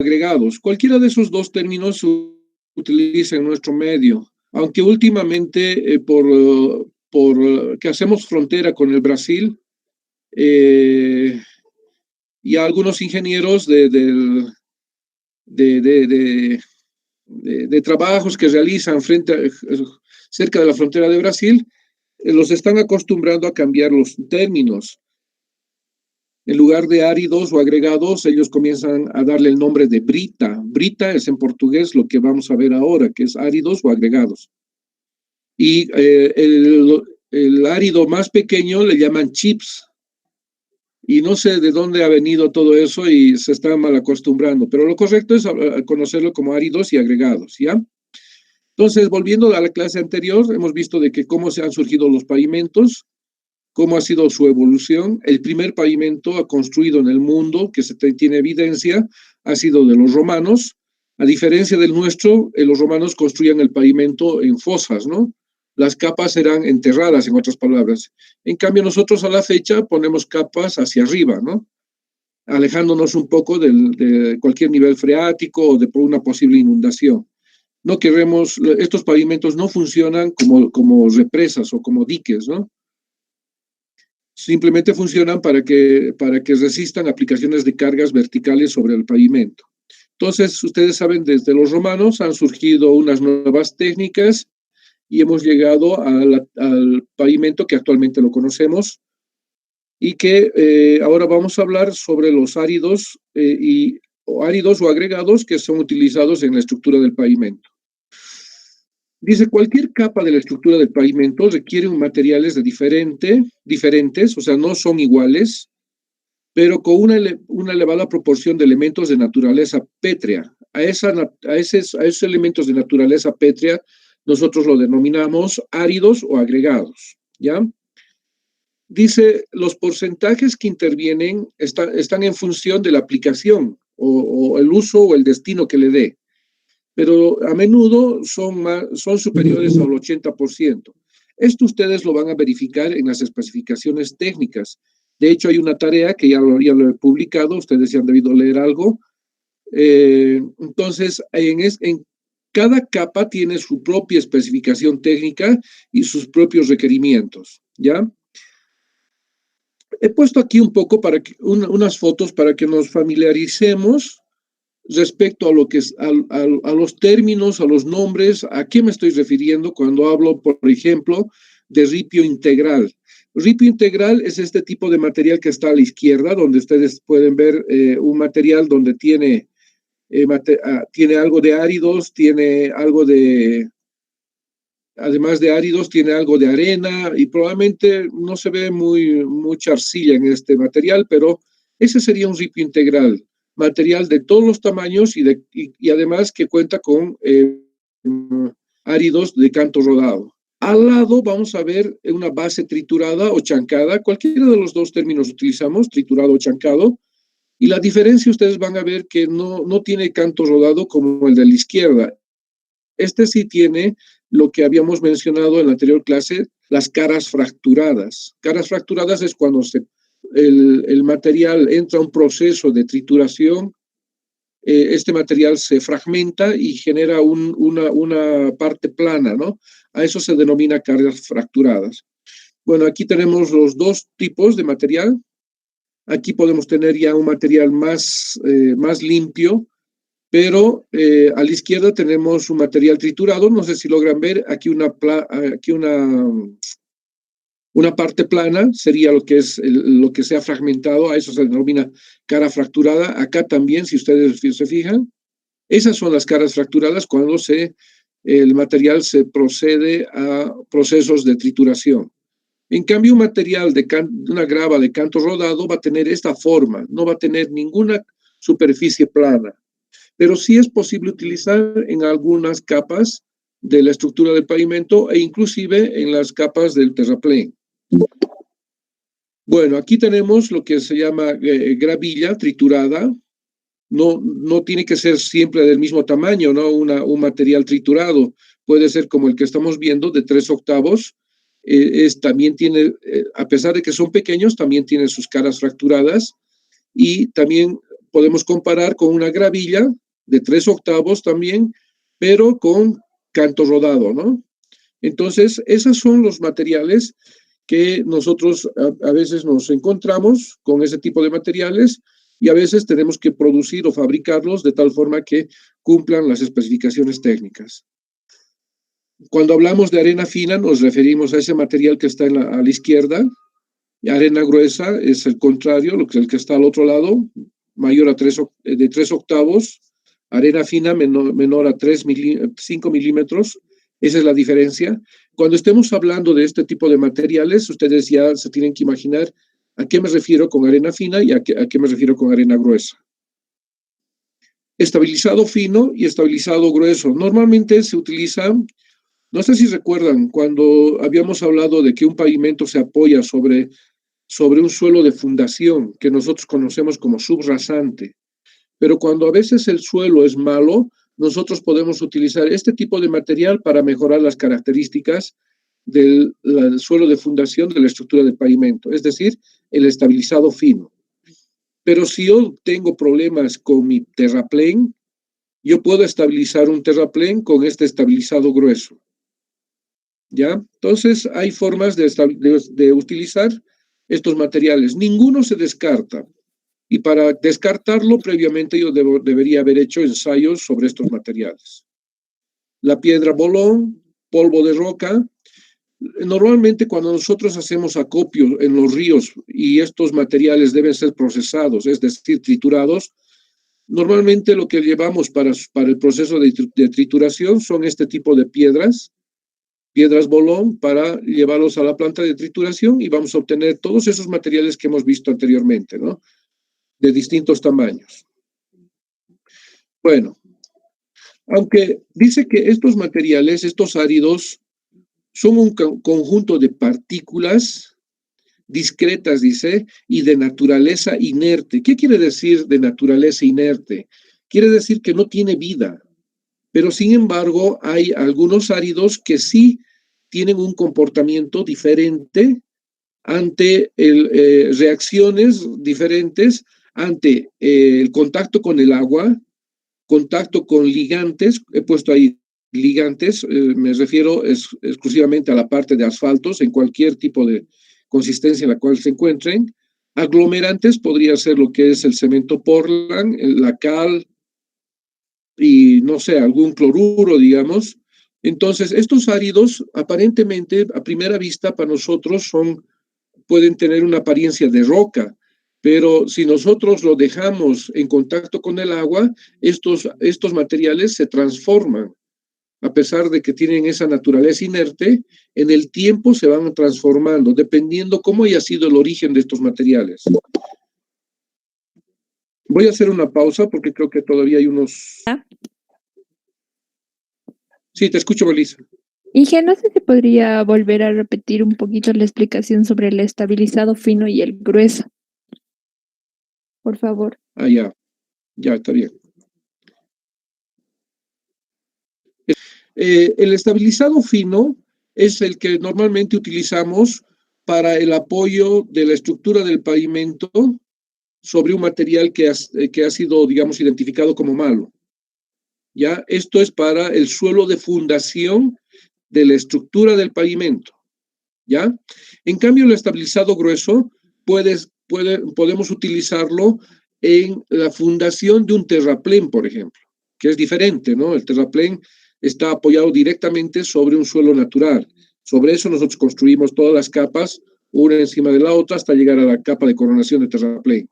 agregados. Cualquiera de esos dos términos se utiliza en nuestro medio, aunque últimamente por que hacemos frontera con el Brasil, y algunos ingenieros de trabajos que realizan cerca de la frontera de Brasil, los están acostumbrando a cambiar los términos. En lugar de áridos o agregados, ellos comienzan a darle el nombre de brita. Brita es en portugués lo que vamos a ver ahora, que es áridos o agregados. Y el árido más pequeño le llaman chips. Y no sé de dónde ha venido todo eso y se está mal acostumbrando, pero lo correcto es conocerlo como áridos y agregados, ¿ya? Entonces, volviendo a la clase anterior, hemos visto de que cómo se han surgido los pavimentos, cómo ha sido su evolución. El primer pavimento construido en el mundo, que se tiene evidencia, ha sido de los romanos. A diferencia del nuestro, los romanos construían el pavimento en fosas, ¿no? Las capas eran enterradas, en otras palabras. En cambio, nosotros a la fecha ponemos capas hacia arriba, ¿no? Alejándonos un poco de cualquier nivel freático o de una posible inundación. No queremos, estos pavimentos no funcionan como represas o como diques, ¿no? Simplemente funcionan para que resistan aplicaciones de cargas verticales sobre el pavimento. Entonces, ustedes saben, desde los romanos han surgido unas nuevas técnicas y hemos llegado al pavimento que actualmente lo conocemos y que ahora vamos a hablar sobre los áridos, áridos o agregados que son utilizados en la estructura del pavimento. Dice, cualquier capa de la estructura del pavimento requiere materiales diferentes, o sea, no son iguales, pero con una elevada proporción de elementos de naturaleza pétrea. A esos elementos de naturaleza pétrea nosotros lo denominamos áridos o agregados, ¿ya? Dice, los porcentajes que intervienen están en función de la aplicación o el uso o el destino que le dé, pero a menudo son superiores al 80%. Esto ustedes lo van a verificar en las especificaciones técnicas. De hecho, hay una tarea que ya lo he publicado, ustedes ya han debido leer algo. Entonces, en cada capa tiene su propia especificación técnica y sus propios requerimientos, ¿ya? He puesto aquí un poco unas fotos para que nos familiaricemos respecto a lo que es, a los términos, a los nombres, a qué me estoy refiriendo cuando hablo, por ejemplo, de ripio integral. Ripio integral es este tipo de material que está a la izquierda, donde ustedes pueden ver un material donde tiene algo de áridos, tiene algo de, además de áridos, tiene algo de arena y probablemente no se ve mucha arcilla en este material, pero ese sería un ripio integral, material de todos los tamaños y además que cuenta con áridos de canto rodado. Al lado vamos a ver una base triturada o chancada, cualquiera de los dos términos utilizamos, triturado o chancado, y la diferencia ustedes van a ver que no tiene canto rodado como el de la izquierda. Este sí tiene lo que habíamos mencionado en la anterior clase, las caras fracturadas. Caras fracturadas es cuando el material entra a un proceso de trituración, este material se fragmenta y genera una parte plana, ¿no? A eso se denomina caras fracturadas. Bueno, aquí tenemos los dos tipos de material. Aquí podemos tener ya un material más limpio, pero a la izquierda tenemos un material triturado. No sé si logran ver aquí una parte plana, sería lo que se ha fragmentado, a eso se denomina cara fracturada. Acá también, si ustedes se fijan, esas son las caras fracturadas cuando el material se procede a procesos de trituración. En cambio, un material una grava de canto rodado va a tener esta forma, no va a tener ninguna superficie plana, pero sí es posible utilizar en algunas capas de la estructura del pavimento e inclusive en las capas del terraplén. Bueno, aquí tenemos lo que se llama gravilla triturada. No tiene que ser siempre del mismo tamaño, ¿no? Un material triturado puede ser como el que estamos viendo, de 3/8. También tiene, a pesar de que son pequeños, también tiene sus caras fracturadas y también podemos comparar con una gravilla de 3/8 también, pero con canto rodado, ¿no? Entonces, esos son los materiales que nosotros a veces nos encontramos con ese tipo de materiales y a veces tenemos que producir o fabricarlos de tal forma que cumplan las especificaciones técnicas. Cuando hablamos de arena fina, nos referimos a ese material que está a la izquierda. Arena gruesa es el contrario, el que está al otro lado, mayor a 3/8. Arena fina menor a 5 milímetros. Esa es la diferencia. Cuando estemos hablando de este tipo de materiales, ustedes ya se tienen que imaginar a qué me refiero con arena fina y a qué me refiero con arena gruesa. Estabilizado fino y estabilizado grueso. Normalmente se utiliza, no sé si recuerdan, cuando habíamos hablado de que un pavimento se apoya sobre un suelo de fundación que nosotros conocemos como subrasante. Pero cuando a veces el suelo es malo, nosotros podemos utilizar este tipo de material para mejorar las características del suelo de fundación de la estructura del pavimento, es decir, el estabilizado fino. Pero si yo tengo problemas con mi terraplén, yo puedo estabilizar un terraplén con este estabilizado grueso. ¿Ya? Entonces, hay formas de utilizar estos materiales. Ninguno se descarta. Y para descartarlo, previamente yo debería haber hecho ensayos sobre estos materiales. La piedra bolón, polvo de roca. Normalmente cuando nosotros hacemos acopio en los ríos y estos materiales deben ser procesados, es decir, triturados, normalmente lo que llevamos para el proceso de trituración son este tipo de piedras bolón, para llevarlos a la planta de trituración y vamos a obtener todos esos materiales que hemos visto anteriormente, ¿no? De distintos tamaños. Bueno, aunque dice que estos materiales, estos áridos, son un conjunto de partículas discretas, dice, y de naturaleza inerte. ¿Qué quiere decir de naturaleza inerte? Quiere decir que no tiene vida, pero sin embargo hay algunos áridos que sí tienen un comportamiento diferente ante reacciones diferentes ante el contacto con el agua, contacto con ligantes. He puesto ahí ligantes, me refiero exclusivamente a la parte de asfaltos en cualquier tipo de consistencia en la cual se encuentren. Aglomerantes podría ser lo que es el cemento Portland, la cal y no sé, algún cloruro, digamos. Entonces, estos áridos aparentemente a primera vista para nosotros pueden tener una apariencia de roca, pero si nosotros lo dejamos en contacto con el agua, estos materiales se transforman. A pesar de que tienen esa naturaleza inerte, en el tiempo se van transformando, dependiendo cómo haya sido el origen de estos materiales. Voy a hacer una pausa porque creo que todavía hay unos... Sí, te escucho, Melissa. Inge, no sé si podría volver a repetir un poquito la explicación sobre el estabilizado fino y el grueso. Por favor. Ah, ya, está bien. El estabilizado fino es el que normalmente utilizamos para el apoyo de la estructura del pavimento sobre un material que ha sido, digamos, identificado como malo. ¿Ya? Esto es para el suelo de fundación de la estructura del pavimento. ¿Ya? En cambio, el estabilizado grueso podemos utilizarlo en la fundación de un terraplén, por ejemplo, que es diferente, ¿no? El terraplén está apoyado directamente sobre un suelo natural. Sobre eso nosotros construimos todas las capas, una encima de la otra, hasta llegar a la capa de coronación de terraplén.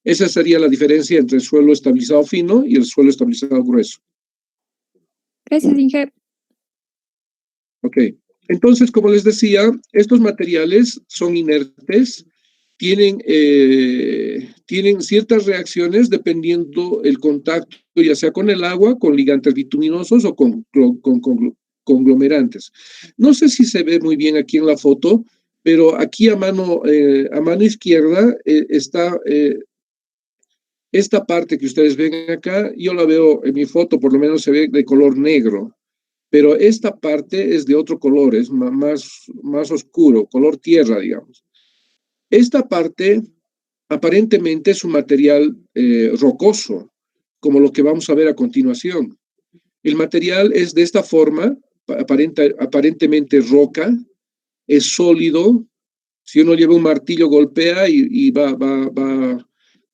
Esa sería la diferencia entre el suelo estabilizado fino y el suelo estabilizado grueso. Gracias, Inge. Ok. Entonces, como les decía, estos materiales son inertes, tienen ciertas reacciones dependiendo el contacto, ya sea con el agua, con ligantes bituminosos o con conglomerantes. No sé si se ve muy bien aquí en la foto, pero aquí a mano izquierda está esta parte que ustedes ven acá. Yo la veo en mi foto, por lo menos se ve de color negro. Pero esta parte es de otro color, es más oscuro, color tierra, digamos. Esta parte aparentemente es un material rocoso, como lo que vamos a ver a continuación. El material es de esta forma, aparentemente roca, es sólido. Si uno lleva un martillo, golpea y va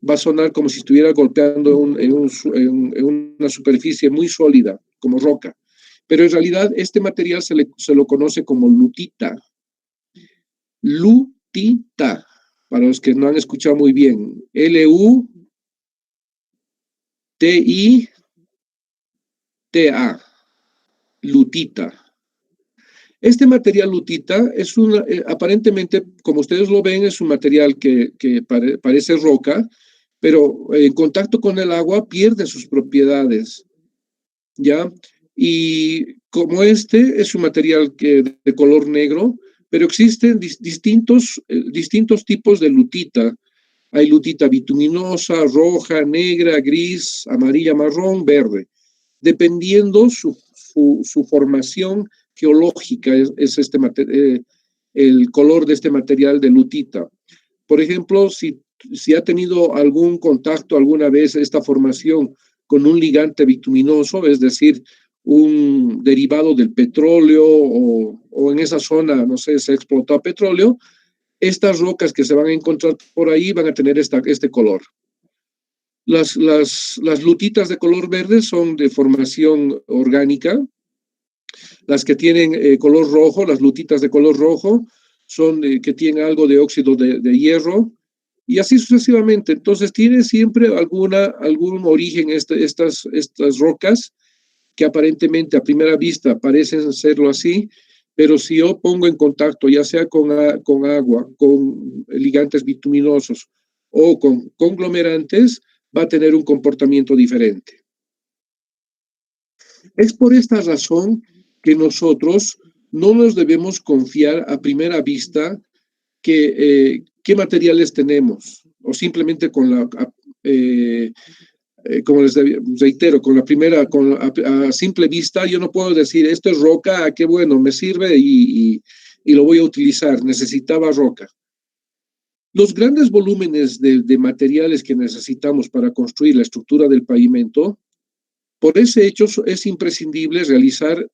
a sonar como si estuviera golpeando en una superficie muy sólida, como roca. Pero en realidad este material se lo conoce como lutita. Lutita, para los que no han escuchado muy bien. Lutita, lutita. Este material lutita es aparentemente, como ustedes lo ven, es un material que parece roca, pero en contacto con el agua pierde sus propiedades, ¿ya? Y como este es un material de color negro, pero existen distintos tipos de lutita. Hay lutita bituminosa, roja, negra, gris, amarilla, marrón, verde, dependiendo su formación geológica, es el color de este material de lutita. Por ejemplo, si ha tenido algún contacto alguna vez esta formación con un ligante bituminoso, es decir, un derivado del petróleo o en esa zona, no sé, se explotó petróleo, estas rocas que se van a encontrar por ahí van a tener este color. Las lutitas de color verde son de formación orgánica. Las que tienen color rojo, las lutitas de color rojo, son que tienen algo de óxido de hierro, y así sucesivamente. Entonces, tiene siempre algún origen estas rocas, que aparentemente a primera vista parecen serlo así, pero si yo pongo en contacto, ya sea con agua, con ligantes bituminosos o con conglomerantes, va a tener un comportamiento diferente. Es por esta razón que nosotros no nos debemos confiar a primera vista qué materiales tenemos, o simplemente como les reitero, a simple vista, yo no puedo decir, esto es roca, qué bueno, me sirve y lo voy a utilizar, necesitaba roca. Los grandes volúmenes de materiales que necesitamos para construir la estructura del pavimento, por ese hecho es imprescindible realizar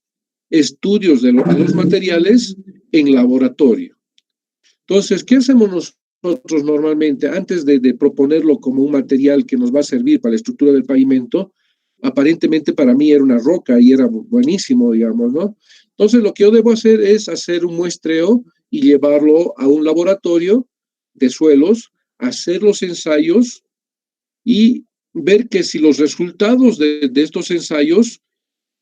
estudios de los materiales en laboratorio. Entonces, ¿qué hacemos nosotros normalmente antes de proponerlo como un material que nos va a servir para la estructura del pavimento? Aparentemente para mí era una roca y era buenísimo, digamos, ¿no? Entonces, lo que yo debo hacer es hacer un muestreo y llevarlo a un laboratorio de suelos, hacer los ensayos y ver que si los resultados de estos ensayos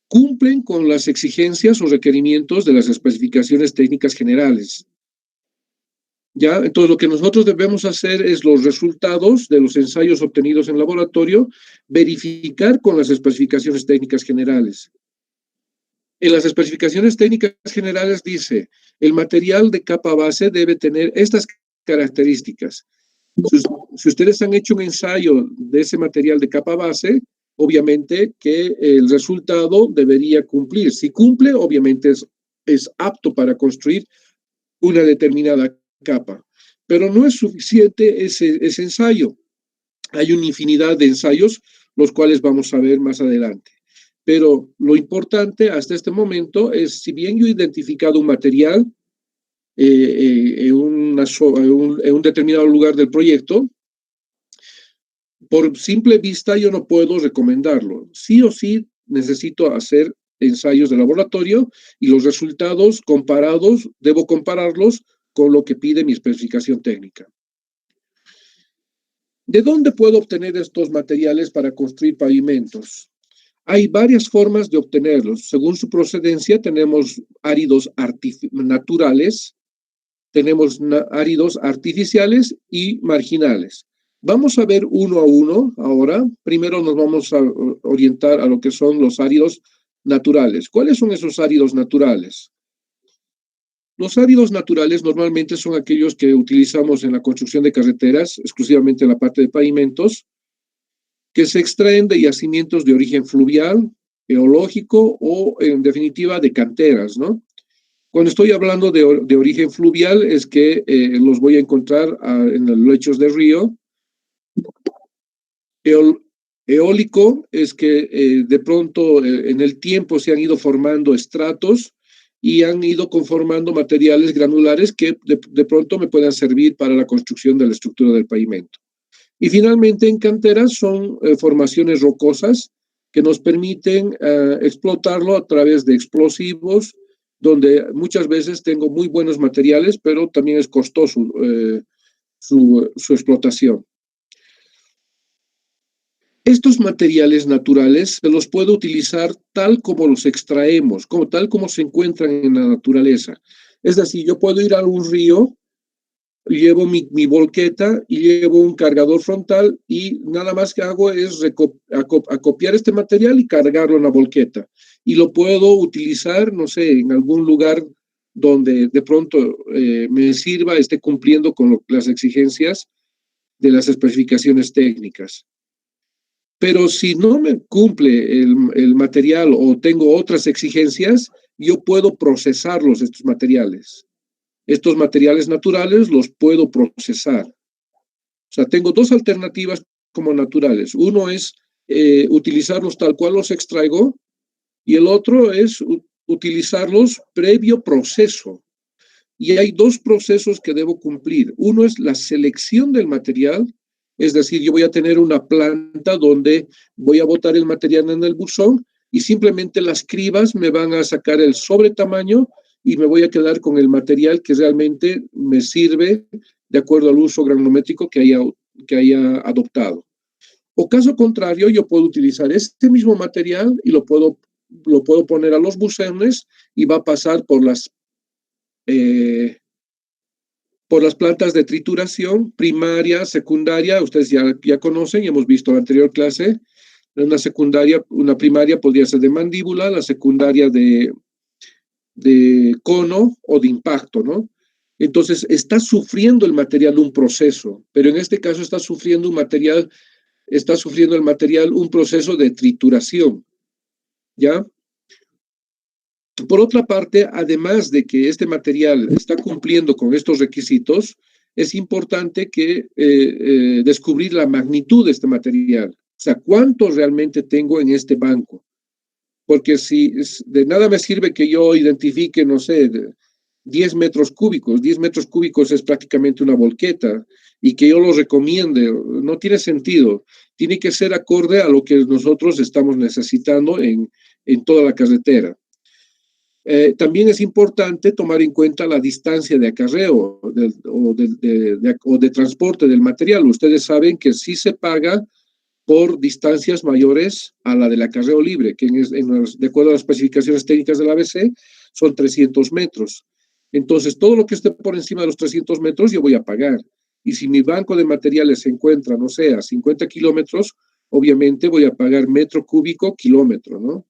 cumplen con las exigencias o requerimientos de las especificaciones técnicas generales. ¿Ya? Entonces, lo que nosotros debemos hacer es los resultados de los ensayos obtenidos en laboratorio, verificar con las especificaciones técnicas generales. En las especificaciones técnicas generales dice, el material de capa base debe tener estas características. Si ustedes han hecho un ensayo de ese material de capa base, obviamente que el resultado debería cumplir. Si cumple, obviamente es apto para construir una determinada capa. Pero no es suficiente ese ensayo. Hay una infinidad de ensayos, los cuales vamos a ver más adelante. Pero lo importante hasta este momento es, si bien yo he identificado un material en un determinado lugar del proyecto, por simple vista yo no puedo recomendarlo. Sí o sí necesito hacer ensayos de laboratorio y los resultados comparados, debo compararlos con lo que pide mi especificación técnica. ¿De dónde puedo obtener estos materiales para construir pavimentos? Hay varias formas de obtenerlos. Según su procedencia, tenemos áridos naturales, tenemos áridos artificiales y marginales. Vamos a ver uno a uno ahora. Primero nos vamos a orientar a lo que son los áridos naturales. ¿Cuáles son esos áridos naturales? Los áridos naturales normalmente son aquellos que utilizamos en la construcción de carreteras, exclusivamente en la parte de pavimentos, que se extraen de yacimientos de origen fluvial, geológico o, en definitiva, de canteras, ¿no? Cuando estoy hablando de origen fluvial es que los voy a encontrar en los lechos de río, Eólico es que de pronto en el tiempo se han ido formando estratos y han ido conformando materiales granulares que de pronto me puedan servir para la construcción de la estructura del pavimento. Y finalmente en canteras son formaciones rocosas que nos permiten explotarlo a través de explosivos, donde muchas veces tengo muy buenos materiales, pero también es costoso su explotación. Estos materiales naturales se los puedo utilizar tal como los extraemos, tal como se encuentran en la naturaleza. Es decir, yo puedo ir a un río, llevo mi volqueta y llevo un cargador frontal y nada más que hago es acopiar este material y cargarlo en la volqueta. Y lo puedo utilizar, no sé, en algún lugar donde de pronto me sirva, esté cumpliendo con las exigencias de las especificaciones técnicas. Pero si no me cumple el material o tengo otras exigencias, yo puedo procesarlos, estos materiales. Estos materiales naturales los puedo procesar. O sea, tengo dos alternativas como naturales. Uno es utilizarlos tal cual los extraigo y el otro es utilizarlos previo proceso. Y hay dos procesos que debo cumplir. Uno es la selección del material, es decir, yo voy a tener una planta donde voy a botar el material en el buzón y simplemente las cribas me van a sacar el sobretamaño y me voy a quedar con el material que realmente me sirve de acuerdo al uso granulométrico que haya adoptado. O caso contrario, yo puedo utilizar este mismo material y lo puedo poner a los buzones y va a pasar por las plantas de trituración primaria, secundaria, ustedes ya conocen y hemos visto en la anterior clase, una primaria podría ser de mandíbula, la secundaria de cono o de impacto, ¿no? Entonces, está sufriendo el material un proceso, pero en este caso está sufriendo el material un proceso de trituración, ¿ya? Por otra parte, además de que este material está cumpliendo con estos requisitos, es importante descubrir la magnitud de este material. O sea, ¿cuánto realmente tengo en este banco? Porque si de nada me sirve que yo identifique, no sé, 10 metros cúbicos. 10 metros cúbicos es prácticamente una volqueta y que yo lo recomiende, no tiene sentido. Tiene que ser acorde a lo que nosotros estamos necesitando en toda la carretera. También es importante tomar en cuenta la distancia de acarreo o de transporte del material. Ustedes saben que sí se paga por distancias mayores a la del acarreo libre, que de acuerdo a las especificaciones técnicas del ABC son 300 metros. Entonces, todo lo que esté por encima de los 300 metros yo voy a pagar. Y si mi banco de materiales se encuentra, no sé, a 50 kilómetros, obviamente voy a pagar metro cúbico kilómetro, ¿no?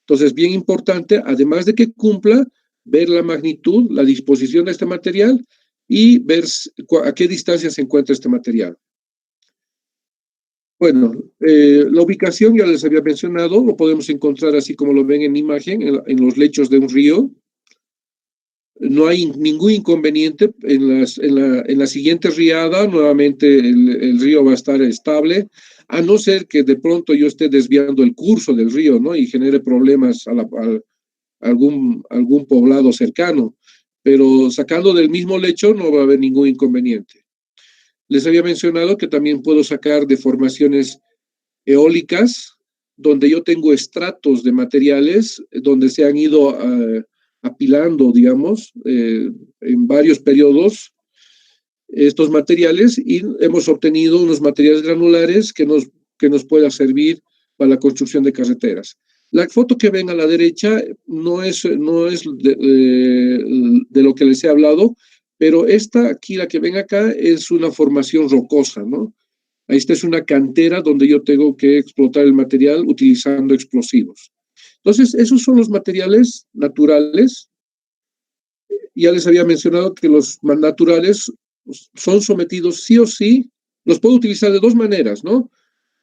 Entonces, bien importante, además de que cumpla, ver la magnitud, la disposición de este material y ver a qué distancia se encuentra este material. Bueno, la ubicación ya les había mencionado, lo podemos encontrar así como lo ven en imagen, en los lechos de un río. No hay ningún inconveniente. En la siguiente riada, nuevamente el río va a estar estable, a no ser que de pronto yo esté desviando el curso del río, ¿no? Y genere problemas a algún poblado cercano. Pero sacando del mismo lecho no va a haber ningún inconveniente. Les había mencionado que también puedo sacar de formaciones eólicas, donde yo tengo estratos de materiales, donde se han ido apilando, digamos, en varios periodos estos materiales y hemos obtenido unos materiales granulares que nos pueda servir para la construcción de carreteras. La foto que ven a la derecha no es de lo que les he hablado, pero esta aquí, la que ven acá, es una formación rocosa, ¿no? Esta es una cantera donde yo tengo que explotar el material utilizando explosivos. Entonces, esos son los materiales naturales. Ya les había mencionado que los naturales son sometidos sí o sí, los puedo utilizar de dos maneras, ¿no?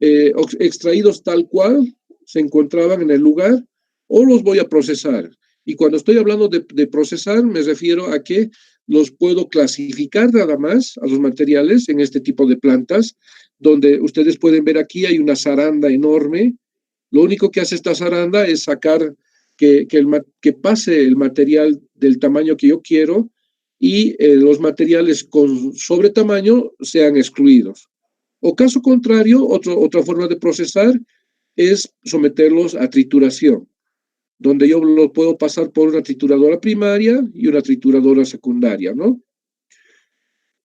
Extraídos tal cual se encontraban en el lugar o los voy a procesar. Y cuando estoy hablando de procesar, me refiero a que los puedo clasificar nada más a los materiales en este tipo de plantas, donde ustedes pueden ver aquí hay una zaranda enorme. Lo único que hace esta zaranda es sacar que pase el material del tamaño que yo quiero y los materiales con sobretamaño sean excluidos. O caso contrario, otra forma de procesar es someterlos a trituración, donde yo lo puedo pasar por una trituradora primaria y una trituradora secundaria, ¿no?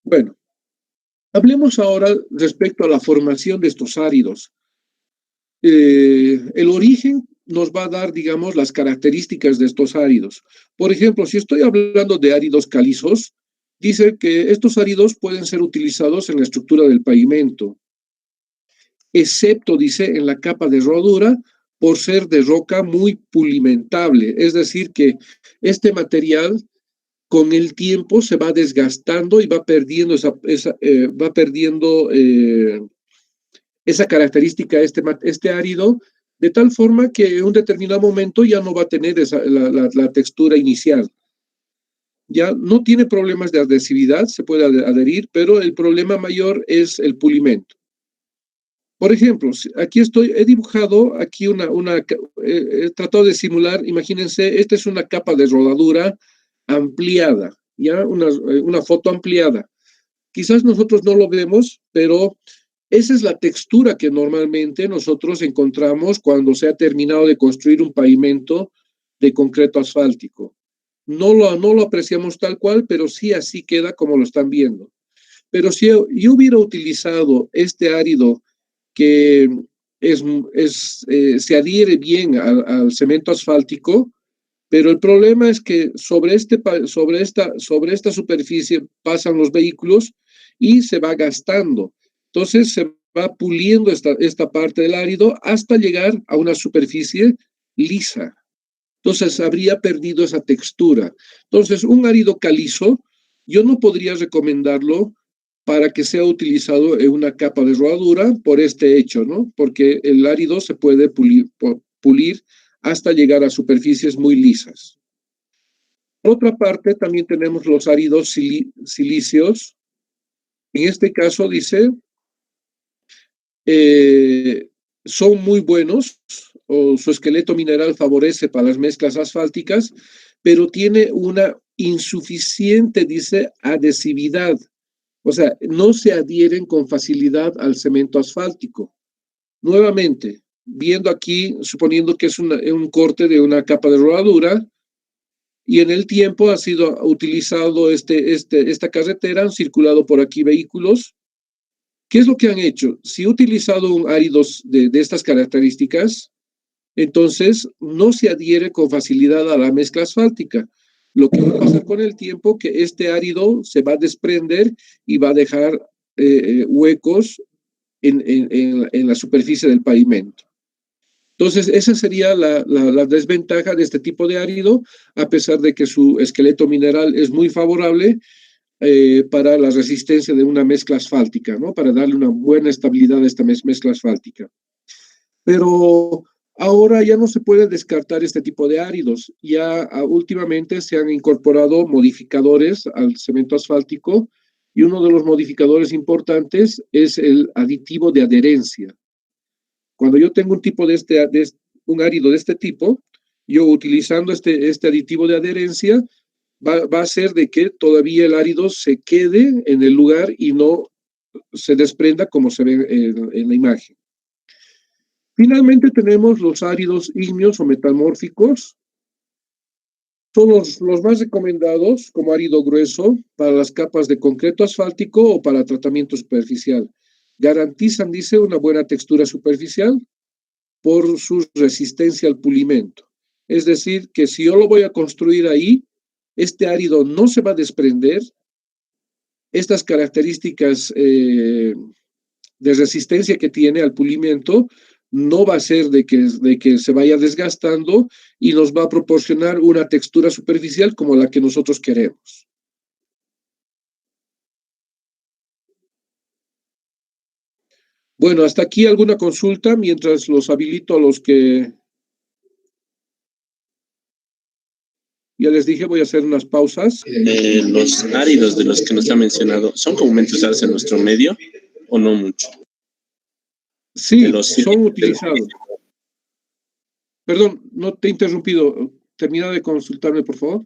Bueno, hablemos ahora respecto a la formación de estos áridos. El origen nos va a dar, digamos, las características de estos áridos. Por ejemplo, si estoy hablando de áridos calizos, dice que estos áridos pueden ser utilizados en la estructura del pavimento, excepto, dice, en la capa de rodura, por ser de roca muy pulimentable. Es decir, que este material con el tiempo se va desgastando y va perdiendo esa característica, este árido, de tal forma que en un determinado momento ya no va a tener la textura inicial. Ya no tiene problemas de adhesividad, se puede adherir, pero el problema mayor es el pulimento. Por ejemplo, aquí he dibujado aquí he tratado de simular, imagínense, esta es una capa de rodadura ampliada, ya una foto ampliada. Quizás nosotros no lo vemos, pero esa es la textura que normalmente nosotros encontramos cuando se ha terminado de construir un pavimento de concreto asfáltico. No lo apreciamos tal cual, pero sí así queda como lo están viendo. Pero si yo hubiera utilizado este árido que se adhiere bien al cemento asfáltico, pero el problema es que sobre esta superficie pasan los vehículos y se va gastando. Entonces se va puliendo esta parte del árido hasta llegar a una superficie lisa. Entonces habría perdido esa textura. Entonces un árido calizo, yo no podría recomendarlo para que sea utilizado en una capa de rodadura por este hecho, ¿no? Porque el árido se puede pulir hasta llegar a superficies muy lisas. Por otra parte, también tenemos los áridos silíceos. En este caso, dice, son muy buenos, o su esqueleto mineral favorece para las mezclas asfálticas, pero tiene una insuficiente, dice, adhesividad. O sea, no se adhieren con facilidad al cemento asfáltico. Nuevamente, viendo aquí, suponiendo que es un corte de una capa de rodadura, y en el tiempo ha sido utilizado esta carretera, han circulado por aquí vehículos. ¿Qué es lo que han hecho? Si he utilizado un áridos de estas características, entonces no se adhiere con facilidad a la mezcla asfáltica. Lo que va a pasar con el tiempo que este árido se va a desprender y va a dejar huecos en la superficie del pavimento. Entonces, esa sería la desventaja de este tipo de árido, a pesar de que su esqueleto mineral es muy favorable para la resistencia de una mezcla asfáltica, ¿no? Para darle una buena estabilidad a esta mezcla asfáltica. Pero ahora ya no se puede descartar este tipo de áridos. Ya últimamente se han incorporado modificadores al cemento asfáltico y uno de los modificadores importantes es el aditivo de adherencia. Cuando yo tengo un árido de este tipo, yo utilizando este aditivo de adherencia, va a hacer de que todavía el árido se quede en el lugar y no se desprenda como se ve en la imagen. Finalmente tenemos los áridos ígneos o metamórficos. Son los más recomendados como árido grueso para las capas de concreto asfáltico o para tratamiento superficial. Garantizan, dice, una buena textura superficial por su resistencia al pulimento. Es decir, que si yo lo voy a construir ahí, este árido no se va a desprender. Estas características de resistencia que tiene al pulimento no va a ser de que se vaya desgastando y nos va a proporcionar una textura superficial como la que nosotros queremos. Bueno, hasta aquí alguna consulta mientras los habilito a los que Ya les dije, voy a hacer unas pausas. Los áridos de los que nos ha mencionado, ¿son comúnmente usados en nuestro medio o no mucho? Sí, son utilizados. Perdón, no te he interrumpido. Termina de consultarme, por favor.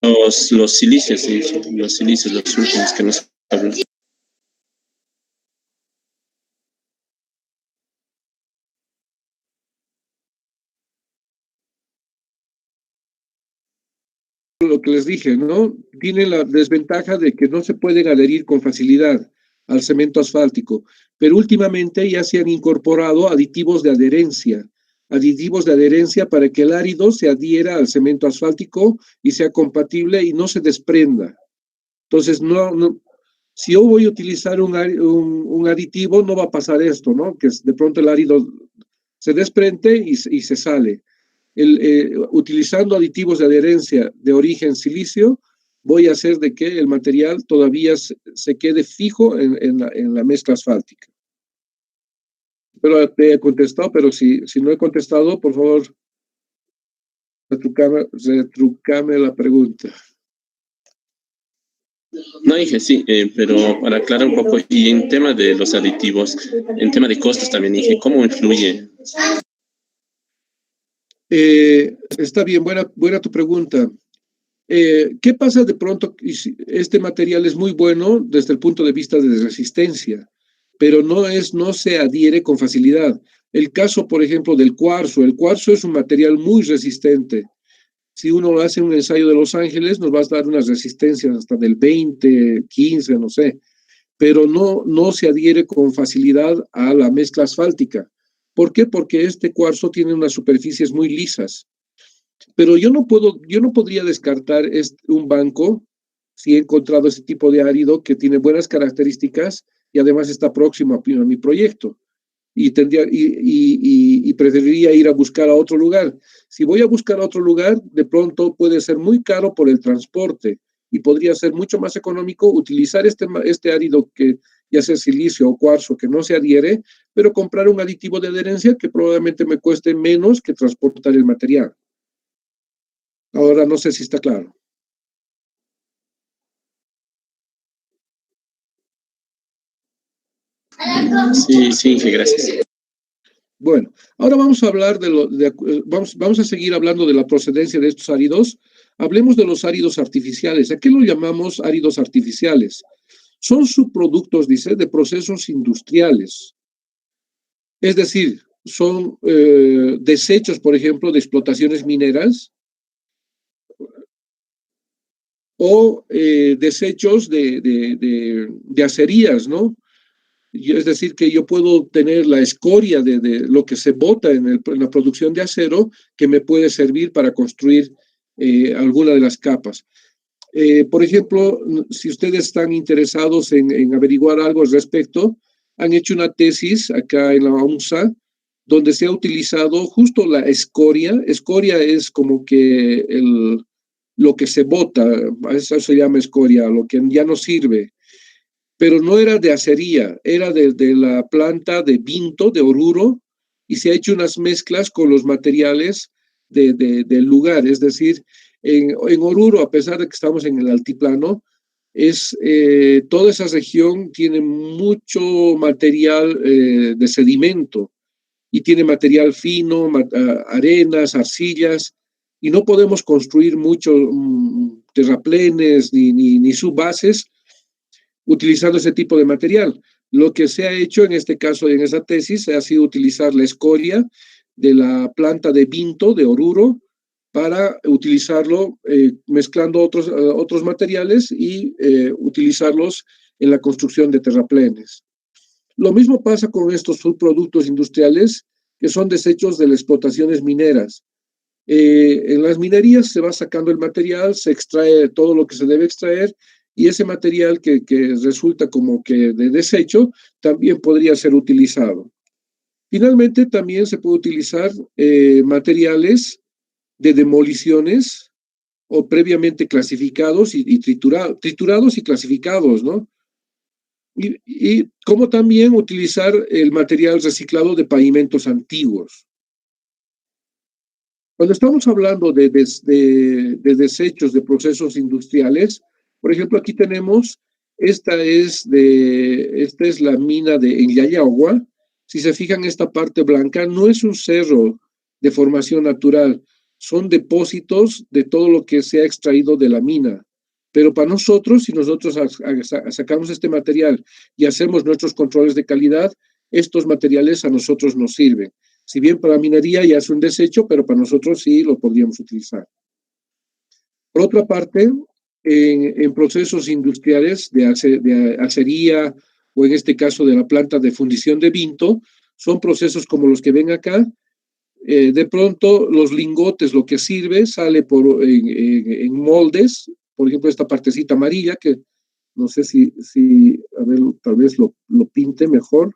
Los silicios, sí, los silicios, los últimos que nos hablan. Lo que les dije, ¿no? Tienen la desventaja de que no se pueden adherir con facilidad al cemento asfáltico, pero últimamente ya se han incorporado aditivos de adherencia para que el árido se adhiera al cemento asfáltico y sea compatible y no se desprenda. Entonces, si yo voy a utilizar un aditivo, no va a pasar esto, ¿no? Que de pronto el árido se desprende y se sale. Utilizando aditivos de adherencia de origen silicio, voy a hacer de que el material todavía se quede fijo en la mezcla asfáltica. Pero te he contestado, pero si no he contestado, por favor, retrucame la pregunta. No dije sí, pero para aclarar un poco, y en tema de los aditivos, en tema de costos también dije, ¿cómo influye? Está bien, buena tu pregunta. ¿Qué pasa de pronto? Este material es muy bueno desde el punto de vista de resistencia, pero no se adhiere con facilidad. El caso, por ejemplo, del cuarzo. El cuarzo es un material muy resistente. Si uno hace un ensayo de Los Ángeles, nos va a dar unas resistencias hasta del 20, 15, no sé, pero no se adhiere con facilidad a la mezcla asfáltica. ¿Por qué? Porque este cuarzo tiene unas superficies muy lisas. Pero yo no podría descartar un banco si he encontrado ese tipo de árido que tiene buenas características y además está próximo a mi proyecto. Y preferiría ir a buscar a otro lugar. Si voy a buscar a otro lugar, de pronto puede ser muy caro por el transporte y podría ser mucho más económico utilizar este árido que ya sea silicio o cuarzo que no se adhiere, pero comprar un aditivo de adherencia que probablemente me cueste menos que transportar el material. Ahora no sé si está claro. Sí, gracias. Bueno, ahora vamos a hablar vamos a seguir hablando de la procedencia de estos áridos. Hablemos de los áridos artificiales. ¿A qué lo llamamos áridos artificiales? Son subproductos, dice, de procesos industriales. Es decir, son desechos, por ejemplo, de explotaciones mineras o desechos de acerías, ¿no? Es decir, que yo puedo tener la escoria de lo que se bota en la producción de acero que me puede servir para construir alguna de las capas. Por ejemplo, si ustedes están interesados en averiguar algo al respecto, han hecho una tesis acá en la UNSA donde se ha utilizado justo la escoria. Escoria es como que lo que se bota, eso se llama escoria, lo que ya no sirve, pero no era de acería, era de la planta de Vinto, de Oruro, y se ha hecho unas mezclas con los materiales del lugar. Es decir, en Oruro, a pesar de que estamos en el altiplano, toda esa región tiene mucho material de sedimento y tiene material fino, arenas, arcillas, y no podemos construir muchos terraplenes ni subbases utilizando ese tipo de material. Lo que se ha hecho en este caso, en esa tesis, ha sido utilizar la escoria de la planta de Vinto, de Oruro, para utilizarlo mezclando otros materiales y utilizarlos en la construcción de terraplenes. Lo mismo pasa con estos subproductos industriales que son desechos de las explotaciones mineras. En las minerías se va sacando el material, se extrae todo lo que se debe extraer y ese material que resulta como que de desecho también podría ser utilizado. Finalmente, también se puede utilizar materiales de demoliciones o previamente clasificados y triturados y clasificados, ¿no? Y como también utilizar el material reciclado de pavimentos antiguos. Cuando estamos hablando de desechos de procesos industriales, por ejemplo, aquí tenemos, esta es la mina en Yayagua. Si se fijan, esta parte blanca no es un cerro de formación natural, son depósitos de todo lo que se ha extraído de la mina. Pero para nosotros, si nosotros sacamos este material y hacemos nuestros controles de calidad, estos materiales a nosotros nos sirven. Si bien para minería ya es un desecho, pero para nosotros sí lo podríamos utilizar. Por otra parte, en procesos industriales de acería o en este caso de la planta de fundición de Vinto, son procesos como los que ven acá. De pronto los lingotes, lo que sirve, sale en moldes, por ejemplo esta partecita amarilla, que no sé si a ver, tal vez lo pinte mejor.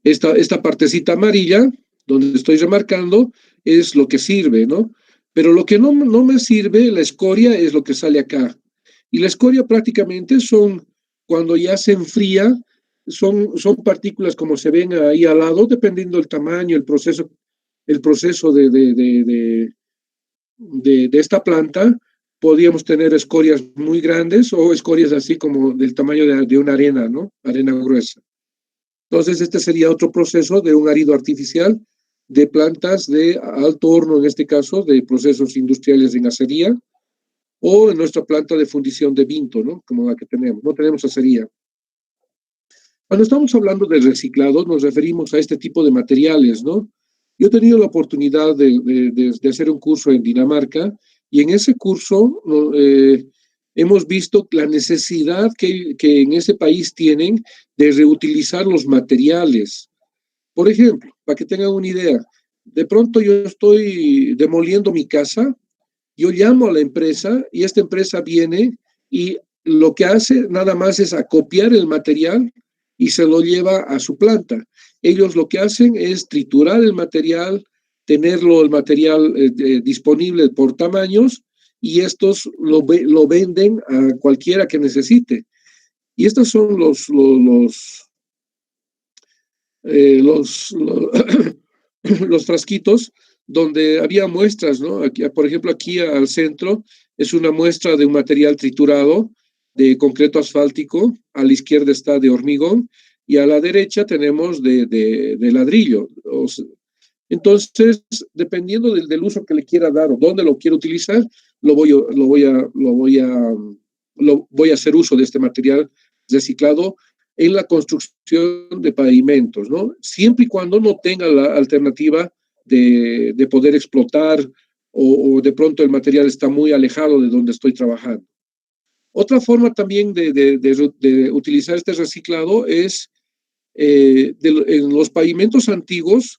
Esta partecita amarilla, donde estoy remarcando, es lo que sirve, ¿no? Pero lo que no me sirve, la escoria, es lo que sale acá. Y la escoria prácticamente cuando ya se enfría, son partículas como se ven ahí al lado, dependiendo del tamaño, el proceso de esta planta. Podríamos tener escorias muy grandes o escorias así como del tamaño de una arena, ¿no? Arena gruesa. Entonces, este sería otro proceso de un árido artificial de plantas de alto horno, en este caso, de procesos industriales en acería, o en nuestra planta de fundición de Vinto, ¿no? Como la que tenemos. No tenemos acería. Cuando estamos hablando de reciclado, nos referimos a este tipo de materiales, ¿no? Yo he tenido la oportunidad de hacer un curso en Dinamarca, y en ese curso hemos visto la necesidad que en ese país tienen de reutilizar los materiales. Por ejemplo, para que tengan una idea, de pronto yo estoy demoliendo mi casa, yo llamo a la empresa y esta empresa viene y lo que hace nada más es acopiar el material y se lo lleva a su planta. Ellos lo que hacen es triturar el material, tenerlo el material disponible por tamaños, y estos lo venden a cualquiera que necesite. Y estos son los frasquitos donde había muestras, ¿no? Aquí, por ejemplo, aquí al centro es una muestra de un material triturado de concreto asfáltico, a la izquierda está de hormigón y a la derecha tenemos de ladrillo. Entonces, dependiendo del uso que le quiera dar o dónde lo quiera utilizar, voy a hacer uso de este material reciclado en la construcción de pavimentos, ¿no? Siempre y cuando no tenga la alternativa de poder explotar o de pronto el material está muy alejado de donde estoy trabajando. Otra forma también de utilizar este reciclado es en los pavimentos antiguos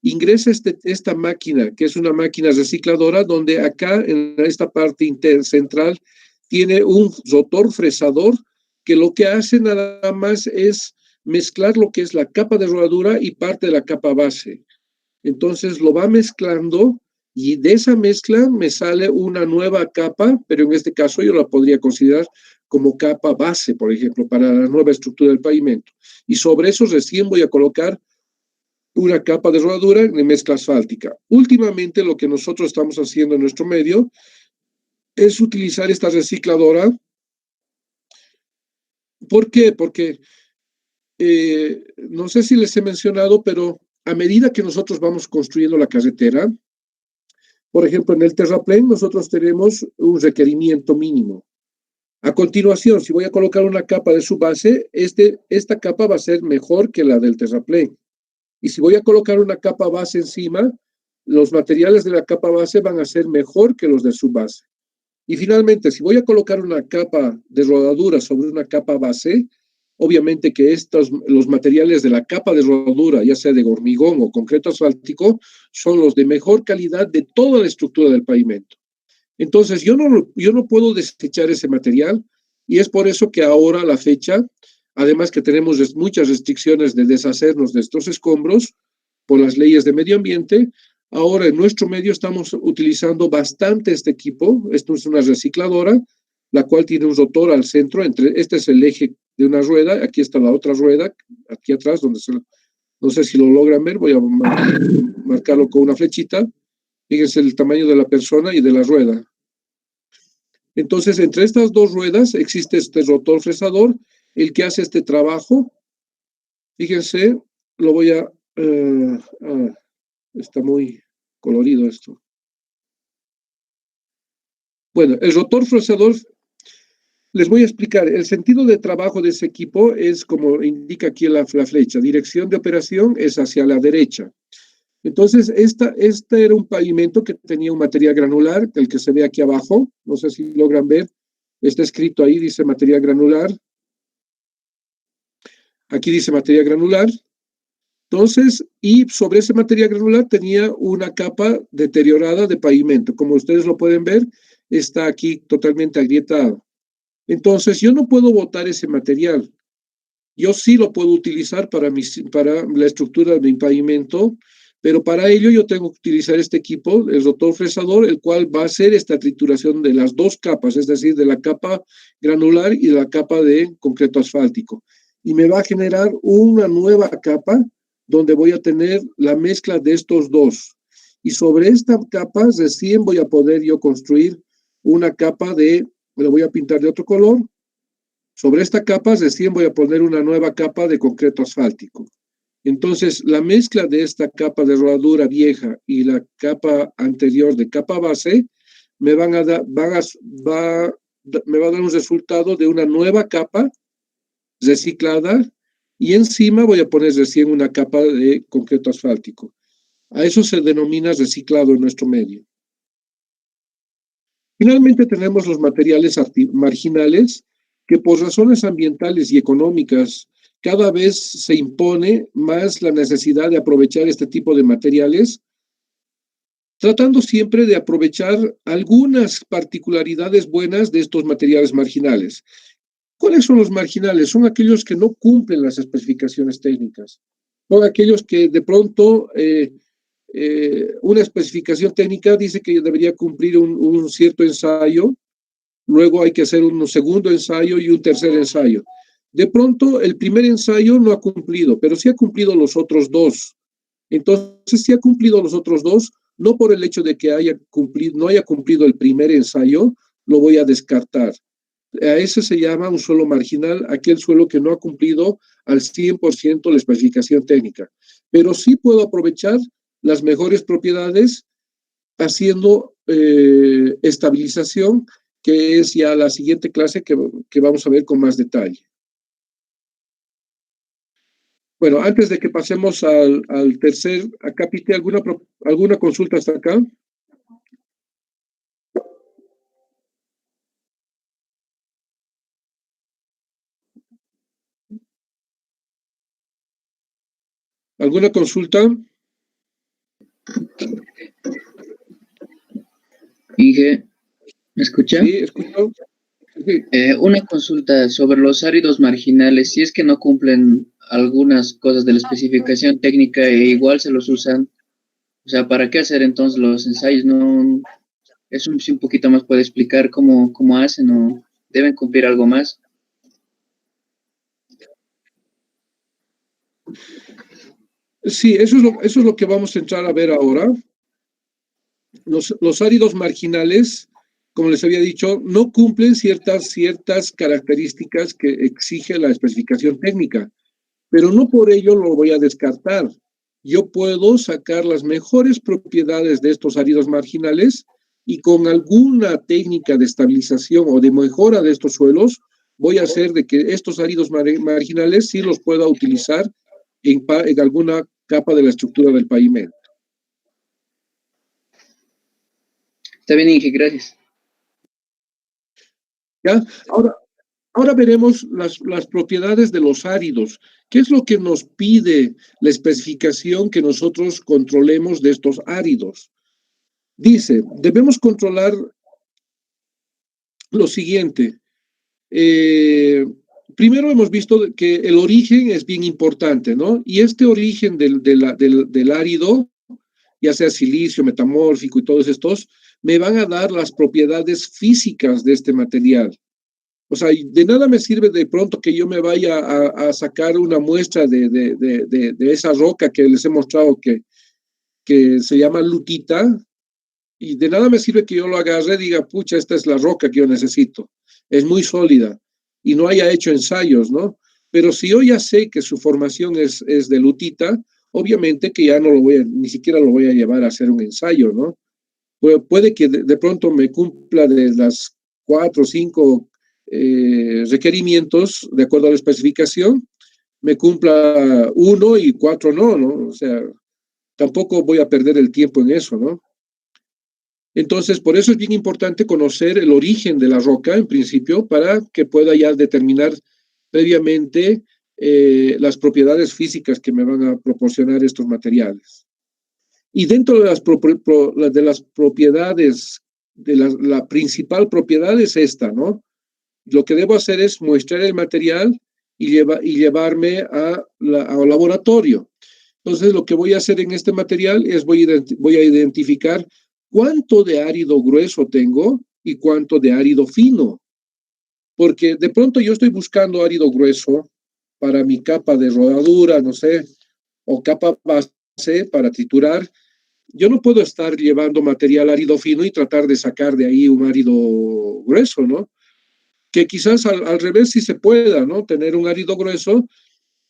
ingresa esta máquina, que es una máquina recicladora, donde acá en esta parte central tiene un rotor fresador que lo que hace nada más es mezclar lo que es la capa de rodadura y parte de la capa base. Entonces lo va mezclando y de esa mezcla me sale una nueva capa, pero en este caso yo la podría considerar como capa base, por ejemplo, para la nueva estructura del pavimento. Y sobre eso recién voy a colocar una capa de rodadura de mezcla asfáltica. Últimamente lo que nosotros estamos haciendo en nuestro medio es utilizar esta recicladora. ¿Por qué? Porque no sé si les he mencionado, pero a medida que nosotros vamos construyendo la carretera, por ejemplo, en el terraplén nosotros tenemos un requerimiento mínimo. A continuación, si voy a colocar una capa de su base, esta capa va a ser mejor que la del terraplén. Y si voy a colocar una capa base encima, los materiales de la capa base van a ser mejor que los de su base. Y finalmente, si voy a colocar una capa de rodadura sobre una capa base, obviamente que los materiales de la capa de rodadura, ya sea de hormigón o concreto asfáltico, son los de mejor calidad de toda la estructura del pavimento. Entonces, yo no puedo desechar ese material, y es por eso que ahora a la fecha, además que tenemos muchas restricciones de deshacernos de estos escombros por las leyes de medio ambiente, ahora en nuestro medio estamos utilizando bastante este equipo. Esto es una recicladora, la cual tiene un rotor al centro. Este es el eje de una rueda, aquí está la otra rueda, aquí atrás, donde No sé si lo logran ver, voy a marcarlo con una flechita. Fíjense el tamaño de la persona y de la rueda. Entonces, entre estas dos ruedas existe este rotor fresador, el que hace este trabajo. Fíjense, lo voy a... está muy colorido esto. Bueno, el rotor fresador, les voy a explicar. El sentido de trabajo de ese equipo es, como indica aquí la flecha, dirección de operación es hacia la derecha. Entonces, este era un pavimento que tenía un material granular, el que se ve aquí abajo. No sé si logran ver. Está escrito ahí, dice material granular. Aquí dice material granular. Entonces, y sobre ese material granular tenía una capa deteriorada de pavimento. Como ustedes lo pueden ver, está aquí totalmente agrietado. Entonces, yo no puedo botar ese material. Yo sí lo puedo utilizar para la estructura de mi pavimento, pero para ello yo tengo que utilizar este equipo, el rotor fresador, el cual va a hacer esta trituración de las dos capas, es decir, de la capa granular y de la capa de concreto asfáltico. Y me va a generar una nueva capa donde voy a tener la mezcla de estos dos. Y sobre esta capa recién voy a poder yo construir una capa le voy a pintar de otro color. Sobre esta capa recién voy a poner una nueva capa de concreto asfáltico. Entonces, la mezcla de esta capa de rodadura vieja y la capa anterior de capa base me va a dar un resultado de una nueva capa reciclada y encima voy a poner recién una capa de concreto asfáltico. A eso se denomina reciclado en nuestro medio. Finalmente tenemos los materiales marginales que por razones ambientales y económicas cada vez se impone más la necesidad de aprovechar este tipo de materiales, tratando siempre de aprovechar algunas particularidades buenas de estos materiales marginales. ¿Cuáles son los marginales? Son aquellos que no cumplen las especificaciones técnicas. Son aquellos que de pronto una especificación técnica dice que debería cumplir un cierto ensayo, luego hay que hacer un segundo ensayo y un tercer ensayo. De pronto, el primer ensayo no ha cumplido, pero sí ha cumplido los otros dos. Entonces, si ha cumplido los otros dos, no por el hecho de que no haya cumplido el primer ensayo, lo voy a descartar. A ese se llama un suelo marginal, aquel suelo que no ha cumplido al 100% la especificación técnica. Pero sí puedo aprovechar las mejores propiedades haciendo estabilización, que es ya la siguiente clase que vamos a ver con más detalle. Bueno, antes de que pasemos al tercer acápite, ¿alguna consulta hasta acá? ¿Alguna consulta? Inge, ¿me escucha? Sí, escucho. Sí. Una consulta sobre los áridos marginales. Si es que no cumplen algunas cosas de la especificación técnica e igual se los usan, o sea, ¿para qué hacer entonces los ensayos? No, eso si un poquito más puede explicar cómo hacen o deben cumplir algo más. Sí, eso es lo que vamos a entrar a ver ahora. Los áridos marginales, como les había dicho, no cumplen ciertas características que exige la especificación técnica, pero no por ello lo voy a descartar. Yo puedo sacar las mejores propiedades de estos áridos marginales y con alguna técnica de estabilización o de mejora de estos suelos, voy a hacer de que estos áridos marginales sí los pueda utilizar en alguna capa de la estructura del pavimento. Está bien, Inge, gracias. ¿Ya? Ahora veremos las propiedades de los áridos. ¿Qué es lo que nos pide la especificación que nosotros controlemos de estos áridos? Dice, debemos controlar lo siguiente. Primero hemos visto que el origen es bien importante, ¿no? Y este origen del árido, ya sea silicio, metamórfico y todos estos, me van a dar las propiedades físicas de este material. O sea, y de nada me sirve de pronto que yo me vaya a sacar una muestra de esa roca que les he mostrado que se llama lutita, y de nada me sirve que yo lo agarre y diga, pucha, esta es la roca que yo necesito. Es muy sólida y no haya hecho ensayos, ¿no? Pero si yo ya sé que su formación es de lutita, obviamente que ya no lo voy a, ni siquiera lo voy a llevar a hacer un ensayo, ¿no? Puede que de pronto me cumpla de las 4 o 5 requerimientos de acuerdo a la especificación, me cumpla 1 y 4 no, ¿no? O sea, tampoco voy a perder el tiempo en eso, ¿no? Entonces, por eso es bien importante conocer el origen de la roca, en principio, para que pueda ya determinar previamente las propiedades físicas que me van a proporcionar estos materiales. Y dentro de las propiedades, la principal propiedad es esta, ¿no? Lo que debo hacer es muestrar el material y llevarme al laboratorio. Entonces, lo que voy a hacer en este material es voy a identificar cuánto de árido grueso tengo y cuánto de árido fino. Porque de pronto yo estoy buscando árido grueso para mi capa de rodadura, no sé, o capa base para triturar. Yo no puedo estar llevando material árido fino y tratar de sacar de ahí un árido grueso, ¿no? Que quizás al revés sí se pueda, ¿no? Tener un árido grueso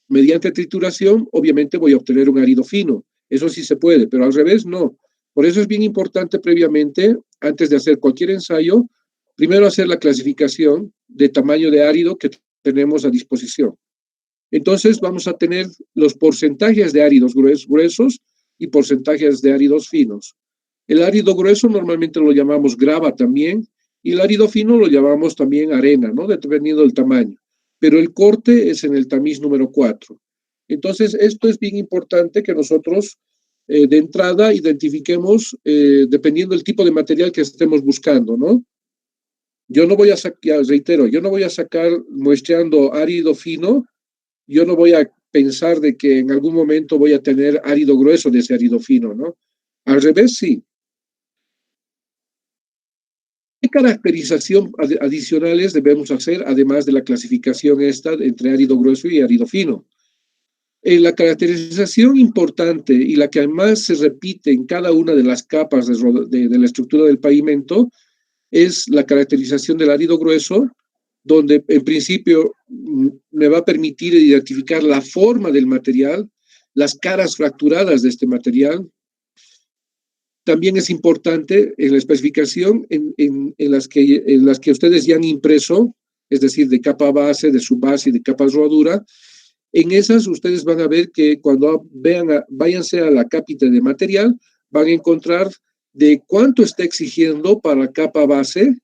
mediante trituración, obviamente voy a obtener un árido fino. Eso sí se puede, pero al revés no. Por eso es bien importante previamente, antes de hacer cualquier ensayo, primero hacer la clasificación de tamaño de árido que tenemos a disposición. Entonces vamos a tener los porcentajes de áridos gruesos y porcentajes de áridos finos. El árido grueso normalmente lo llamamos grava también, y el árido fino lo llamamos también arena, ¿no? Dependiendo del tamaño. Pero el corte es en el tamiz número 4. Entonces, esto es bien importante que nosotros de entrada identifiquemos dependiendo del tipo de material que estemos buscando, ¿no? Yo no voy a sacar, reitero, yo no voy a sacar muestreando árido fino, yo no voy a pensar de que en algún momento voy a tener árido grueso de ese árido fino, ¿no? Al revés, sí. ¿Qué caracterización adicionales debemos hacer, además de la clasificación esta entre árido grueso y árido fino? La caracterización importante y la que además se repite en cada una de las capas de la estructura del pavimento es la caracterización del árido grueso, donde en principio me va a permitir identificar la forma del material, las caras fracturadas de este material. También es importante en la especificación en las que ustedes ya han impreso, es decir, de capa base, de subbase y de capa rodadura. En esas ustedes van a ver que cuando váyanse a la cápita de material, van a encontrar de cuánto está exigiendo para la capa base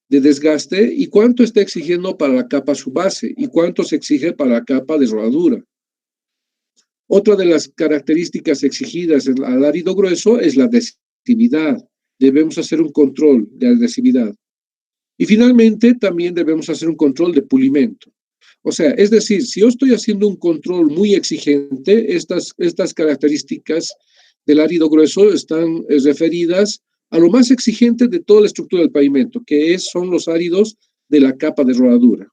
de desgaste y cuánto está exigiendo para la capa subbase y cuánto se exige para la capa de rodadura. Otra de las características exigidas al árido grueso es la adhesividad. Debemos hacer un control de adhesividad. Y finalmente también debemos hacer un control de pulimento. O sea, es decir, si yo estoy haciendo un control muy exigente, estas características del árido grueso están referidas a lo más exigente de toda la estructura del pavimento, que son los áridos de la capa de rodadura.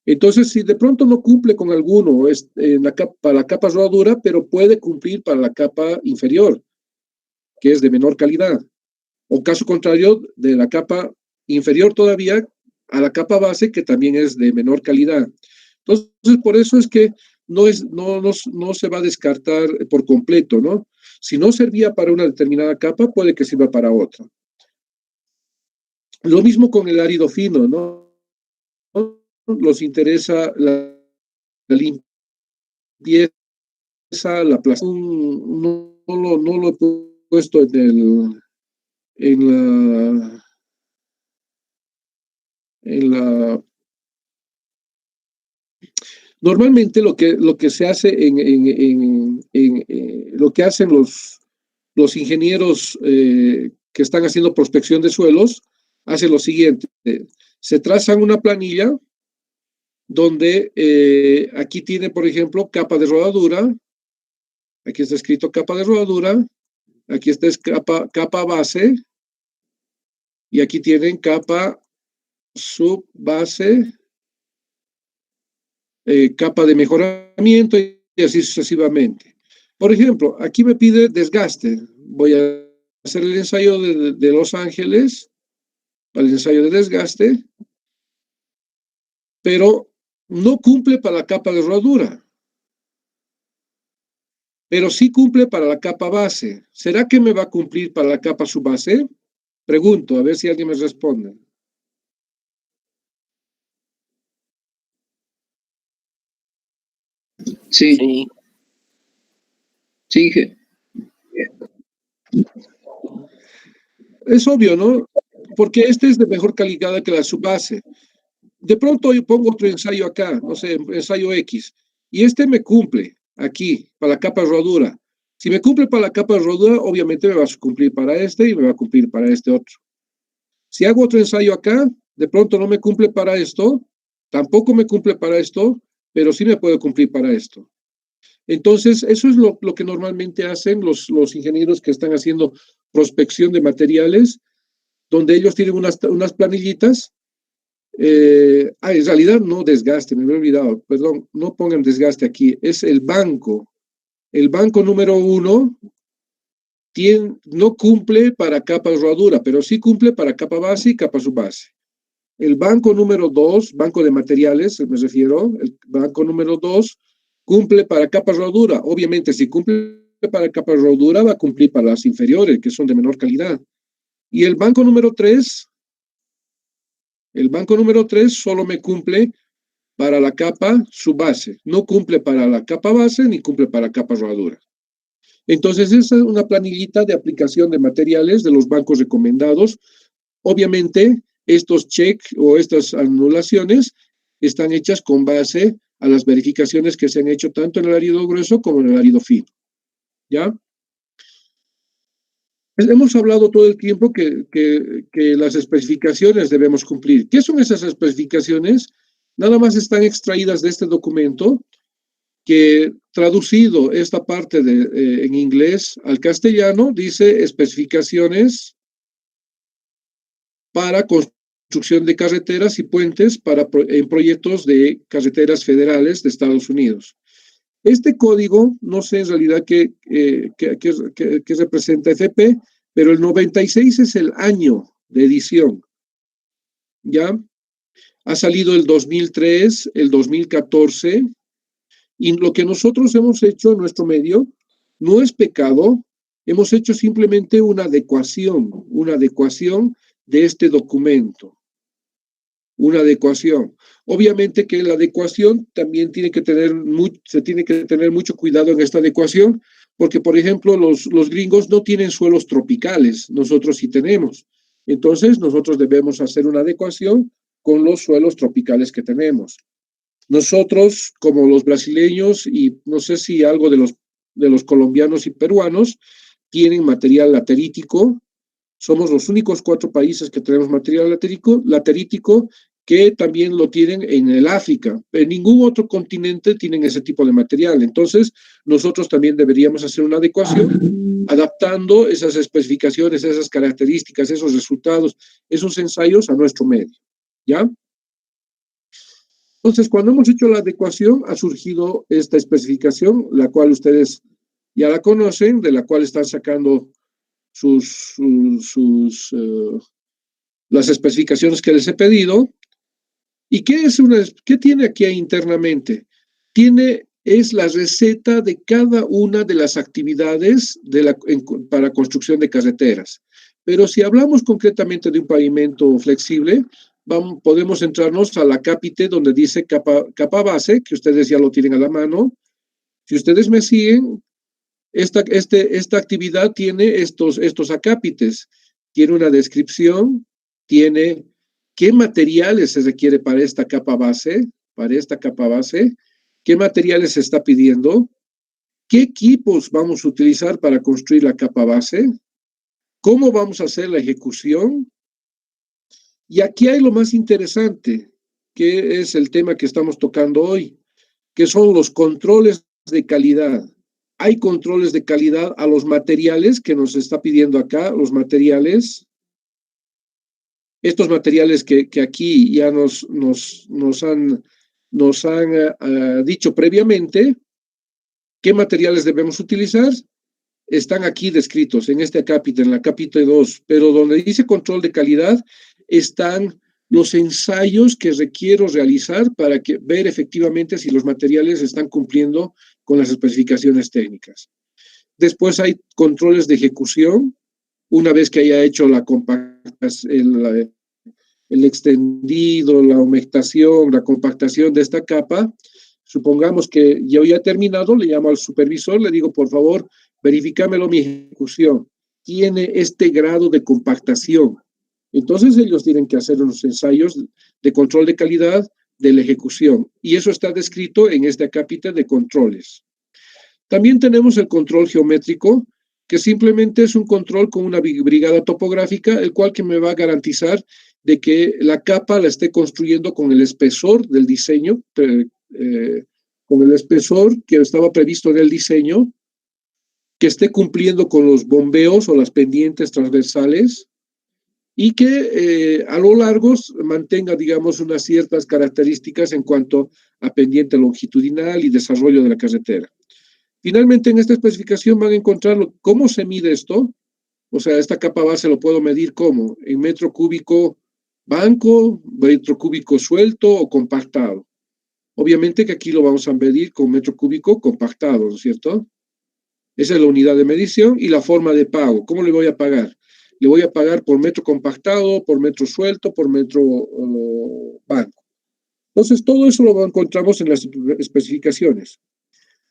Entonces, si de pronto no cumple con alguno para la capa rodadura, pero puede cumplir para la capa inferior, que es de menor calidad. O caso contrario, de la capa inferior todavía a la capa base, que también es de menor calidad. Entonces, por eso es que no se va a descartar por completo, ¿no? Si no servía para una determinada capa, puede que sirva para otra. Lo mismo con el árido fino, ¿no? Los interesa la limpieza, la plastón, no lo he puesto en la normalmente lo que se hace lo que hacen los ingenieros que están haciendo prospección de suelos, hacen lo siguiente: se trazan una planilla donde aquí tiene, por ejemplo, capa de rodadura, aquí está escrito capa de rodadura, aquí está capa base, y aquí tienen capa subbase, capa de mejoramiento y así sucesivamente. Por ejemplo, aquí me pide desgaste. Voy a hacer el ensayo de Los Ángeles, el ensayo de desgaste, pero no cumple para la capa de rodura, pero sí cumple para la capa base. ¿Será que me va a cumplir para la capa subbase? Pregunto, a ver si alguien me responde. Sí, Sí. sí, Inge. Es obvio, ¿no? Porque este es de mejor calidad que la subbase. De pronto yo pongo otro ensayo acá, no sé, ensayo X, y este me cumple aquí, para la capa rodura. Si me cumple para la capa rodura, obviamente me va a cumplir para este y me va a cumplir para este otro. Si hago otro ensayo acá, de pronto no me cumple para esto, tampoco me cumple para esto, pero sí me puede cumplir para esto. Entonces, eso es lo que normalmente hacen los ingenieros que están haciendo prospección de materiales, donde ellos tienen unas planillitas. En realidad no desgaste, me he olvidado, perdón, no pongan desgaste aquí, es el banco. El banco número 1 no cumple para capa rodura, pero sí cumple para capa base y capa subbase. El banco número 2, banco de materiales, me refiero, el banco número 2 cumple para capa rodura. Obviamente, si cumple para capa rodura, va a cumplir para las inferiores, que son de menor calidad. Y el banco número 3 solo me cumple para la capa subbase. No cumple para la capa base ni cumple para capa rodura. Entonces, esa es una planillita de aplicación de materiales de los bancos recomendados. Obviamente, estos check o estas anulaciones están hechas con base a las verificaciones que se han hecho tanto en el árido grueso como en el árido fino. ¿Ya? Hemos hablado todo el tiempo que las especificaciones debemos cumplir. ¿Qué son esas especificaciones? Nada más están extraídas de este documento, que traducido esta parte en inglés al castellano, dice especificaciones para construcción de carreteras y puentes en proyectos de carreteras federales de Estados Unidos. Este código, no sé en realidad qué representa FP, pero el 96 es el año de edición, ¿ya? Ha salido el 2003, el 2014, y lo que nosotros hemos hecho en nuestro medio no es pecado, hemos hecho simplemente una adecuación de este documento, una adecuación. Obviamente que la adecuación también se tiene que tener mucho cuidado en esta adecuación, porque, por ejemplo, los gringos no tienen suelos tropicales, nosotros sí tenemos. Entonces, nosotros debemos hacer una adecuación con los suelos tropicales que tenemos. Nosotros, como los brasileños, y no sé si algo de los colombianos y peruanos, tienen material laterítico. Somos los únicos 4 países que tenemos material laterítico, que también lo tienen en el África. En ningún otro continente tienen ese tipo de material. Entonces, nosotros también deberíamos hacer una adecuación, adaptando esas especificaciones, esas características, esos resultados, esos ensayos a nuestro medio. ¿Ya? Entonces, cuando hemos hecho la adecuación, ha surgido esta especificación, la cual ustedes ya la conocen, de la cual están sacando las especificaciones que les he pedido. ¿Y qué tiene aquí internamente? Es la receta de cada una de las actividades para construcción de carreteras. Pero si hablamos concretamente de un pavimento flexible, podemos centrarnos a la cápite donde dice capa base, que ustedes ya lo tienen a la mano. Si ustedes me siguen, esta actividad tiene estos acápites. Tiene una descripción, tiene qué materiales se requiere para esta capa base, qué materiales se está pidiendo, qué equipos vamos a utilizar para construir la capa base, cómo vamos a hacer la ejecución. Y aquí hay lo más interesante, que es el tema que estamos tocando hoy, que son los controles de calidad. Hay controles de calidad a los materiales que nos está pidiendo acá, los materiales estos materiales que aquí ya nos han dicho previamente, ¿qué materiales debemos utilizar? Están aquí descritos en este capítulo, en la capítulo 2, pero donde dice control de calidad están los ensayos que requiero realizar para ver efectivamente si los materiales están cumpliendo con las especificaciones técnicas. Después hay controles de ejecución, una vez que haya hecho la compactación, el extendido, la humectación, la compactación de esta capa. Supongamos que yo ya he terminado, le llamo al supervisor, le digo, por favor, verifícamelo mi ejecución. Tiene este grado de compactación. Entonces ellos tienen que hacer unos ensayos de control de calidad de la ejecución. Y eso está descrito en este capítulo de controles. También tenemos el control geométrico, que simplemente es un control con una brigada topográfica, el cual que me va a garantizar de que la capa la esté construyendo con el espesor del diseño, con el espesor que estaba previsto en el diseño, que esté cumpliendo con los bombeos o las pendientes transversales y que a lo largo mantenga, digamos, unas ciertas características en cuanto a pendiente longitudinal y desarrollo de la carretera. Finalmente, en esta especificación van a encontrar cómo se mide esto. O sea, esta capa base lo puedo medir ¿cómo? En metro cúbico banco, metro cúbico suelto o compactado. Obviamente que aquí lo vamos a medir con metro cúbico compactado, ¿no es cierto? Esa es la unidad de medición y la forma de pago. ¿Cómo le voy a pagar? Le voy a pagar por metro compactado, por metro suelto, por metro banco. Entonces, todo eso lo encontramos en las especificaciones.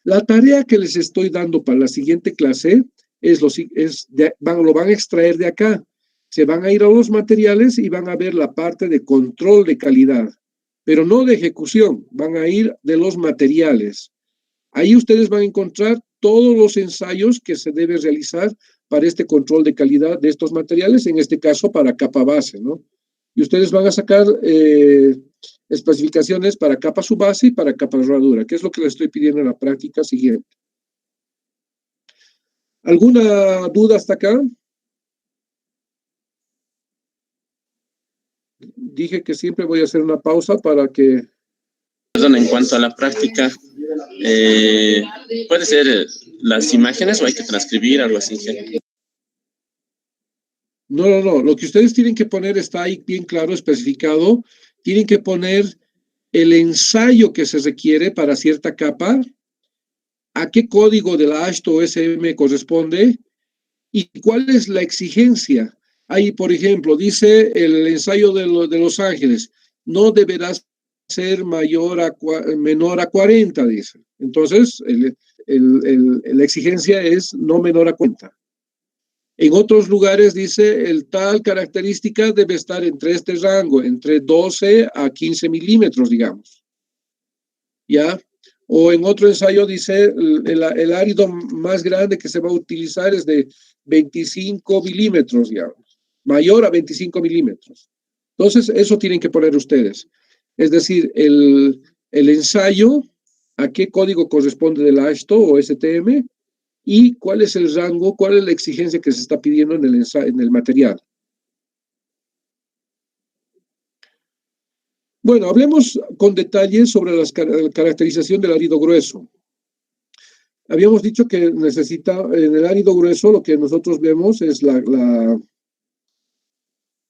La tarea que les estoy dando para la siguiente clase lo van a extraer de acá. Se van a ir a los materiales y van a ver la parte de control de calidad, pero no de ejecución, van a ir de los materiales. Ahí ustedes van a encontrar todos los ensayos que se deben realizar para este control de calidad de estos materiales, en este caso para capa base, ¿no? Y ustedes van a sacar especificaciones para capa subbase y para capa herradura, que es lo que les estoy pidiendo en la práctica siguiente. ¿Alguna duda hasta acá? Dije que siempre voy a hacer una pausa para que... Perdón, en cuanto a la práctica, ¿puede ser las imágenes o hay que transcribir algo así? No. Lo que ustedes tienen que poner está ahí bien claro, especificado. Tienen que poner el ensayo que se requiere para cierta capa, a qué código de la AASHTO o SM corresponde y cuál es la exigencia. Ahí, por ejemplo, dice el ensayo de Los Ángeles, no deberá ser menor a 40, dice. Entonces, la exigencia es no menor a 40. En otros lugares dice, el tal característica debe estar entre este rango, entre 12 a 15 milímetros, digamos. ¿Ya? O en otro ensayo dice, el árido más grande que se va a utilizar es de 25 milímetros, digamos, mayor a 25 milímetros. Entonces, eso tienen que poner ustedes. Es decir, el ensayo, a qué código corresponde de la AASHTO o STM, y cuál es el rango, cuál es la exigencia que se está pidiendo en el material. Bueno, hablemos con detalle sobre la caracterización del árido grueso. Habíamos dicho que en el árido grueso lo que nosotros vemos es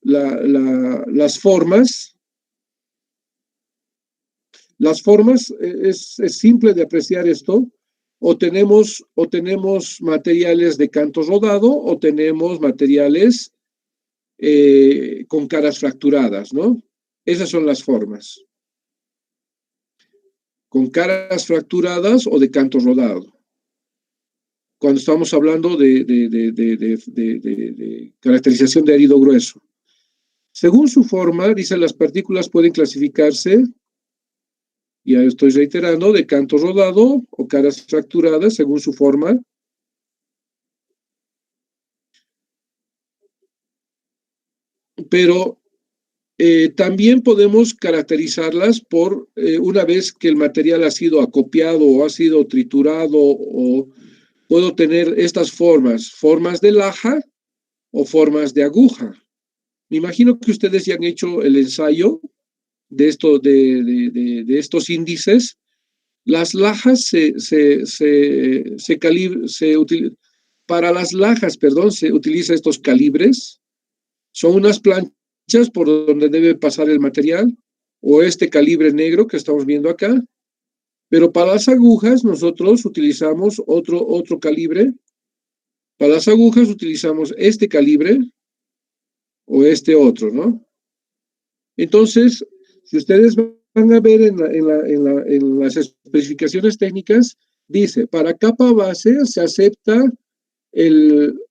las formas. Las formas, es simple de apreciar esto. O tenemos materiales de canto rodado o tenemos materiales con caras fracturadas, ¿no? Esas son las formas. Con caras fracturadas o de canto rodado. Cuando estamos hablando de caracterización de árido grueso. Según su forma, dice, las partículas pueden clasificarse, ya estoy reiterando, de canto rodado o caras fracturadas según su forma. Pero también podemos caracterizarlas por una vez que el material ha sido acopiado o ha sido triturado, o puedo tener estas formas de laja o formas de aguja. Me imagino que ustedes ya han hecho el ensayo de estos índices. Las lajas para las lajas, perdón, se utiliza estos calibres. Son unas planchas por donde debe pasar el material, o este calibre negro que estamos viendo acá. Pero para las agujas nosotros utilizamos otro calibre. Para las agujas utilizamos este calibre o este otro, ¿no? Entonces, si ustedes van a ver en las especificaciones técnicas, dice, para capa base se acepta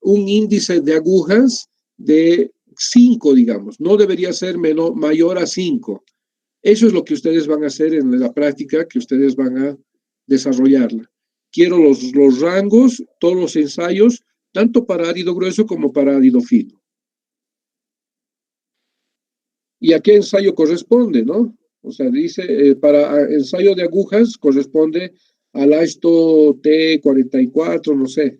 un índice de agujas de 5, digamos. No debería ser mayor a 5. Eso es lo que ustedes van a hacer en la práctica, que ustedes van a desarrollarla. Quiero los rangos, todos los ensayos, tanto para árido grueso como para árido fino. ¿Y a qué ensayo corresponde, no? O sea, dice, para ensayo de agujas corresponde al AISTO T44, no sé.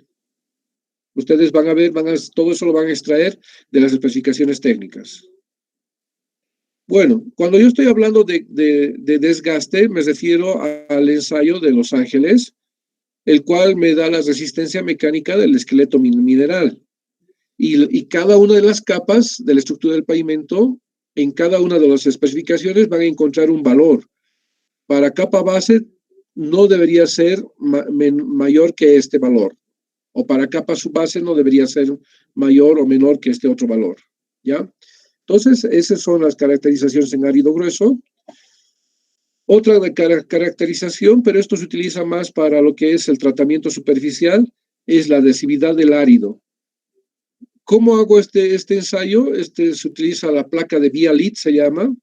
Ustedes van a ver, todo eso lo van a extraer de las especificaciones técnicas. Bueno, cuando yo estoy hablando de desgaste, me refiero al ensayo de Los Ángeles, el cual me da la resistencia mecánica del esqueleto mineral. Y cada una de las capas de la estructura del pavimento, en cada una de las especificaciones van a encontrar un valor. Para capa base no debería ser mayor que este valor. O para capa subbase no debería ser mayor o menor que este otro valor. ¿Ya? Entonces, esas son las caracterizaciones en árido grueso. Otra caracterización, pero esto se utiliza más para lo que es el tratamiento superficial, es la adhesividad del árido. ¿Cómo hago este ensayo? Se utiliza la placa de Bialit, se llama.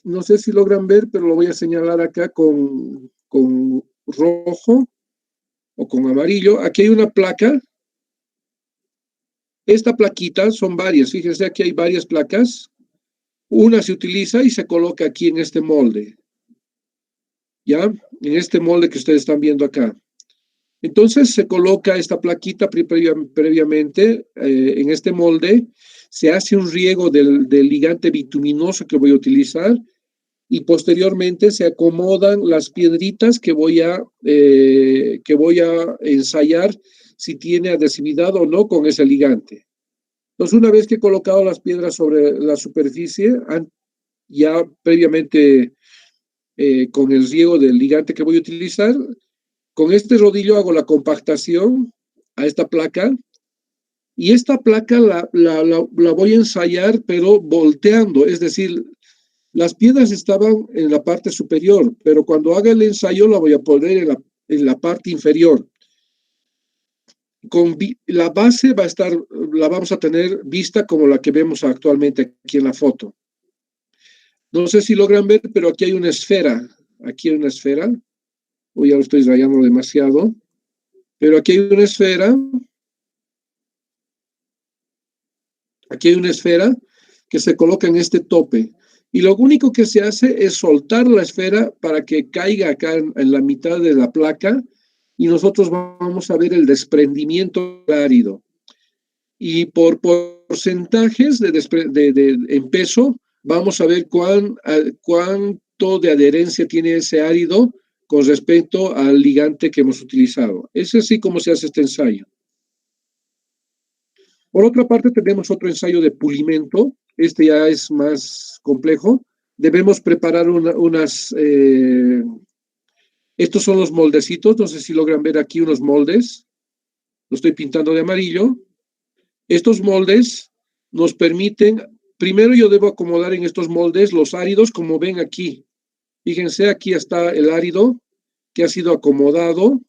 No sé si logran ver, pero lo voy a señalar acá con rojo o con amarillo. Aquí hay una placa. Esta plaquita son varias. Fíjense, aquí hay varias placas. Una se utiliza y se coloca aquí en este molde. ¿Ya? En este molde que ustedes están viendo acá. Entonces se coloca esta plaquita previamente en este molde, se hace un riego del ligante bituminoso que voy a utilizar y posteriormente se acomodan las piedritas que voy a ensayar si tiene adhesividad o no con ese ligante. Entonces, una vez que he colocado las piedras sobre la superficie, ya previamente con el riego del ligante que voy a utilizar, con este rodillo hago la compactación a esta placa y esta placa la voy a ensayar pero volteando, es decir, las piedras estaban en la parte superior, pero cuando haga el ensayo la voy a poner en la parte inferior. La base la vamos a tener vista como la que vemos actualmente aquí en la foto. No sé si logran ver, pero aquí hay una esfera. Aquí hay una esfera. O ya lo estoy rayando demasiado. Pero aquí hay una esfera. Aquí hay una esfera que se coloca en este tope. Y lo único que se hace es soltar la esfera para que caiga acá en la mitad de la placa y nosotros vamos a ver el desprendimiento del árido. Y por porcentajes en peso, vamos a ver cuánto de adherencia tiene ese árido con respecto al ligante que hemos utilizado. Es así como se hace este ensayo. Por otra parte, tenemos otro ensayo de pulimento. Este ya es más complejo. Debemos preparar estos son los moldecitos. No sé si logran ver aquí unos moldes. Lo estoy pintando de amarillo. Estos moldes nos permiten, primero yo debo acomodar en estos moldes los áridos como ven aquí. Fíjense, aquí está el árido que ha sido acomodado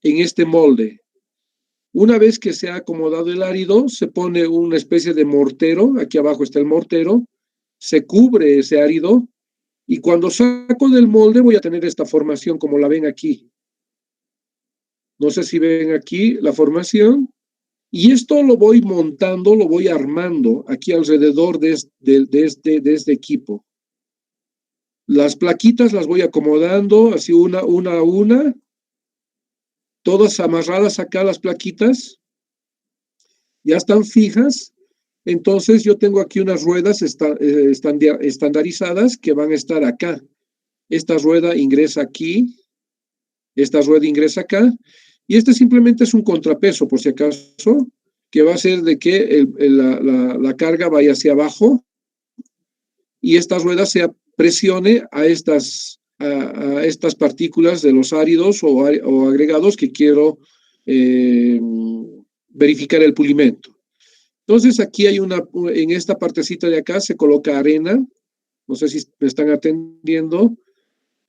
en este molde. Una vez que se ha acomodado el árido, se pone una especie de mortero, aquí abajo está el mortero, se cubre ese árido y cuando saco del molde voy a tener esta formación como la ven aquí. No sé si ven aquí la formación. Y esto lo voy montando, lo voy armando aquí alrededor de este equipo. Las plaquitas las voy acomodando así una a una, todas amarradas acá las plaquitas, ya están fijas. Entonces yo tengo aquí unas ruedas estandarizadas que van a estar acá. Esta rueda ingresa aquí, esta rueda ingresa acá, y este simplemente es un contrapeso, por si acaso, que va a hacer de que la carga vaya hacia abajo y esta rueda se presione a estas partículas de los áridos o agregados que quiero verificar el pulimento. Entonces aquí hay en esta partecita de acá se coloca arena, no sé si me están atendiendo,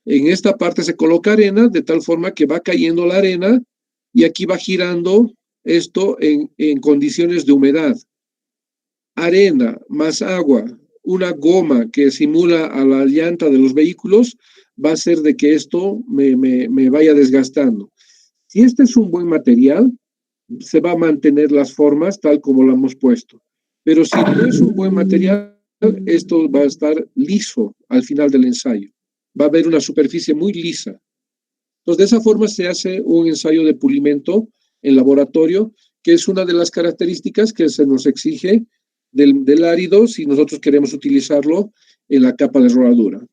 en esta parte se coloca arena de tal forma que va cayendo la arena y aquí va girando esto en condiciones de humedad. Arena más agua, una goma que simula a la llanta de los vehículos, va a hacer de que esto me vaya desgastando. Si este es un buen material, se va a mantener las formas tal como lo hemos puesto. Pero si no es un buen material, esto va a estar liso al final del ensayo. Va a haber una superficie muy lisa. Entonces, de esa forma se hace un ensayo de pulimento en laboratorio, que es una de las características que se nos exige del árido si nosotros queremos utilizarlo en la capa de rodadura.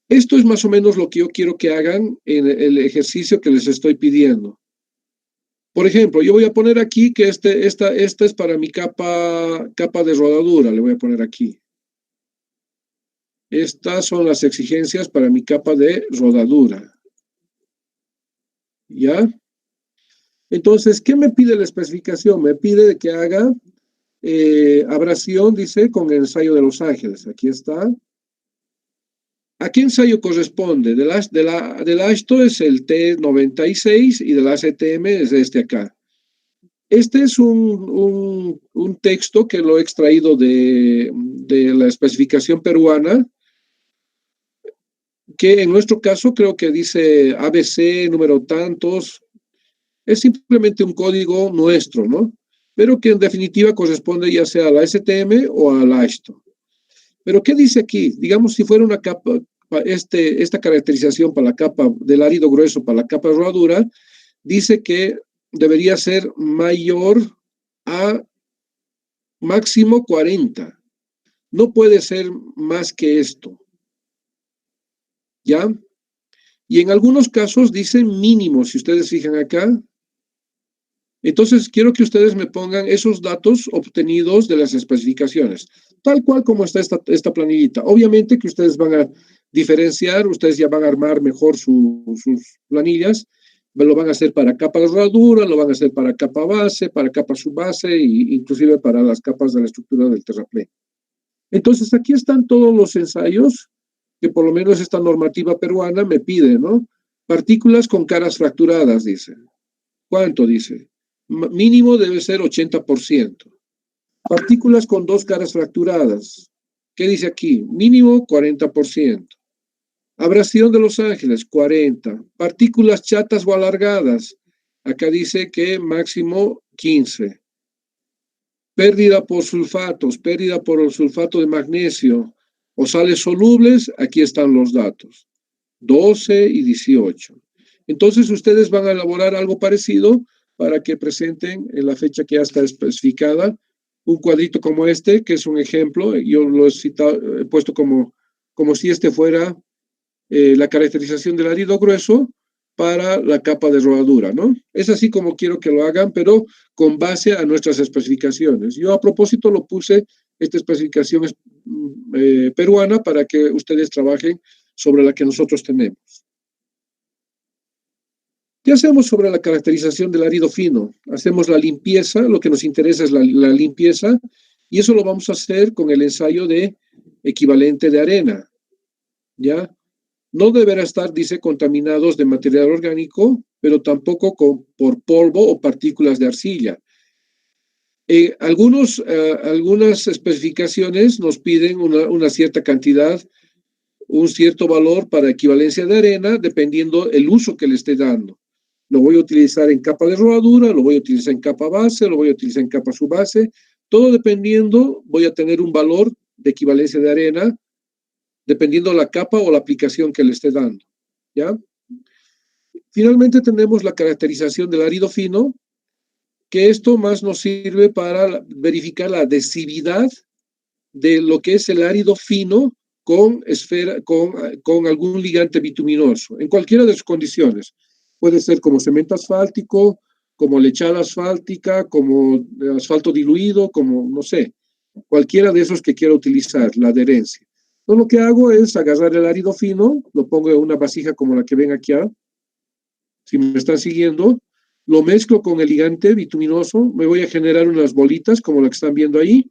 Esto es más o menos lo que yo quiero que hagan en el ejercicio que les estoy pidiendo. Por ejemplo, yo voy a poner aquí que esta es para mi capa de rodadura, le voy a poner aquí. Estas son las exigencias para mi capa de rodadura. ¿Ya? Entonces, ¿qué me pide la especificación? Me pide que haga abrasión, dice, con el ensayo de Los Ángeles. Aquí está. ¿A qué ensayo corresponde? Del ASTO es el T96 y del ACTM es este acá. Este es un texto que lo he extraído de la especificación peruana, que en nuestro caso creo que dice ABC, número tantos. Es simplemente un código nuestro, ¿no? Pero que en definitiva corresponde ya sea a la STM o a la ASTO. Pero ¿qué dice aquí? Digamos, si fuera una capa, esta caracterización para la capa del árido grueso, para la capa de rodadura, dice que debería ser mayor a máximo 40. No puede ser más que esto. ¿Ya? Y en algunos casos dice mínimo, si ustedes fijan acá. Entonces, quiero que ustedes me pongan esos datos obtenidos de las especificaciones, tal cual como está esta planillita. Obviamente que ustedes van a diferenciar, ustedes ya van a armar mejor sus planillas, lo van a hacer para capa de rodadura, lo van a hacer para capa base, para capa subbase e inclusive para las capas de la estructura del terraplén. Entonces, aquí están todos los ensayos que por lo menos esta normativa peruana me pide, ¿no? Partículas con caras fracturadas, dice. ¿Cuánto dice? Mínimo debe ser 80%. Partículas con dos caras fracturadas. ¿Qué dice aquí? Mínimo 40%. Abrasión de Los Ángeles, 40. Partículas chatas o alargadas. Acá dice que máximo 15. Pérdida por sulfatos, pérdida por el sulfato de magnesio o sales solubles, aquí están los datos. 12 y 18. Entonces ustedes van a elaborar algo parecido para que presenten en la fecha que ya está especificada un cuadrito como este, que es un ejemplo. Yo lo he puesto como si este fuera la caracterización del árido grueso para la capa de rodadura, ¿no? Es así como quiero que lo hagan, pero con base a nuestras especificaciones. Yo a propósito lo puse, esta especificación es peruana para que ustedes trabajen sobre la que nosotros tenemos. ¿Qué hacemos sobre la caracterización del árido fino? Hacemos la limpieza, lo que nos interesa es la limpieza, y eso lo vamos a hacer con el ensayo de equivalente de arena, ¿ya? No deberá estar, dice, contaminados de material orgánico, pero tampoco por polvo o partículas de arcilla. Algunas especificaciones nos piden una cierta cantidad, un cierto valor para equivalencia de arena, dependiendo el uso que le esté dando. Lo voy a utilizar en capa de rodadura, lo voy a utilizar en capa base, lo voy a utilizar en capa subbase. Todo dependiendo, voy a tener un valor de equivalencia de arena, dependiendo la capa o la aplicación que le esté dando. ¿Ya? Finalmente tenemos la caracterización del árido fino. que esto más nos sirve para verificar la adhesividad de lo que es el árido fino con algún ligante bituminoso, en cualquiera de sus condiciones. Puede ser como cemento asfáltico, como lechada asfáltica, como asfalto diluido, como, no sé, cualquiera de esos que quiera utilizar, la adherencia. Entonces, lo que hago es agarrar el árido fino, lo pongo en una vasija como la que ven aquí, si me están siguiendo, lo mezclo con el ligante bituminoso, me voy a generar unas bolitas como la que están viendo ahí,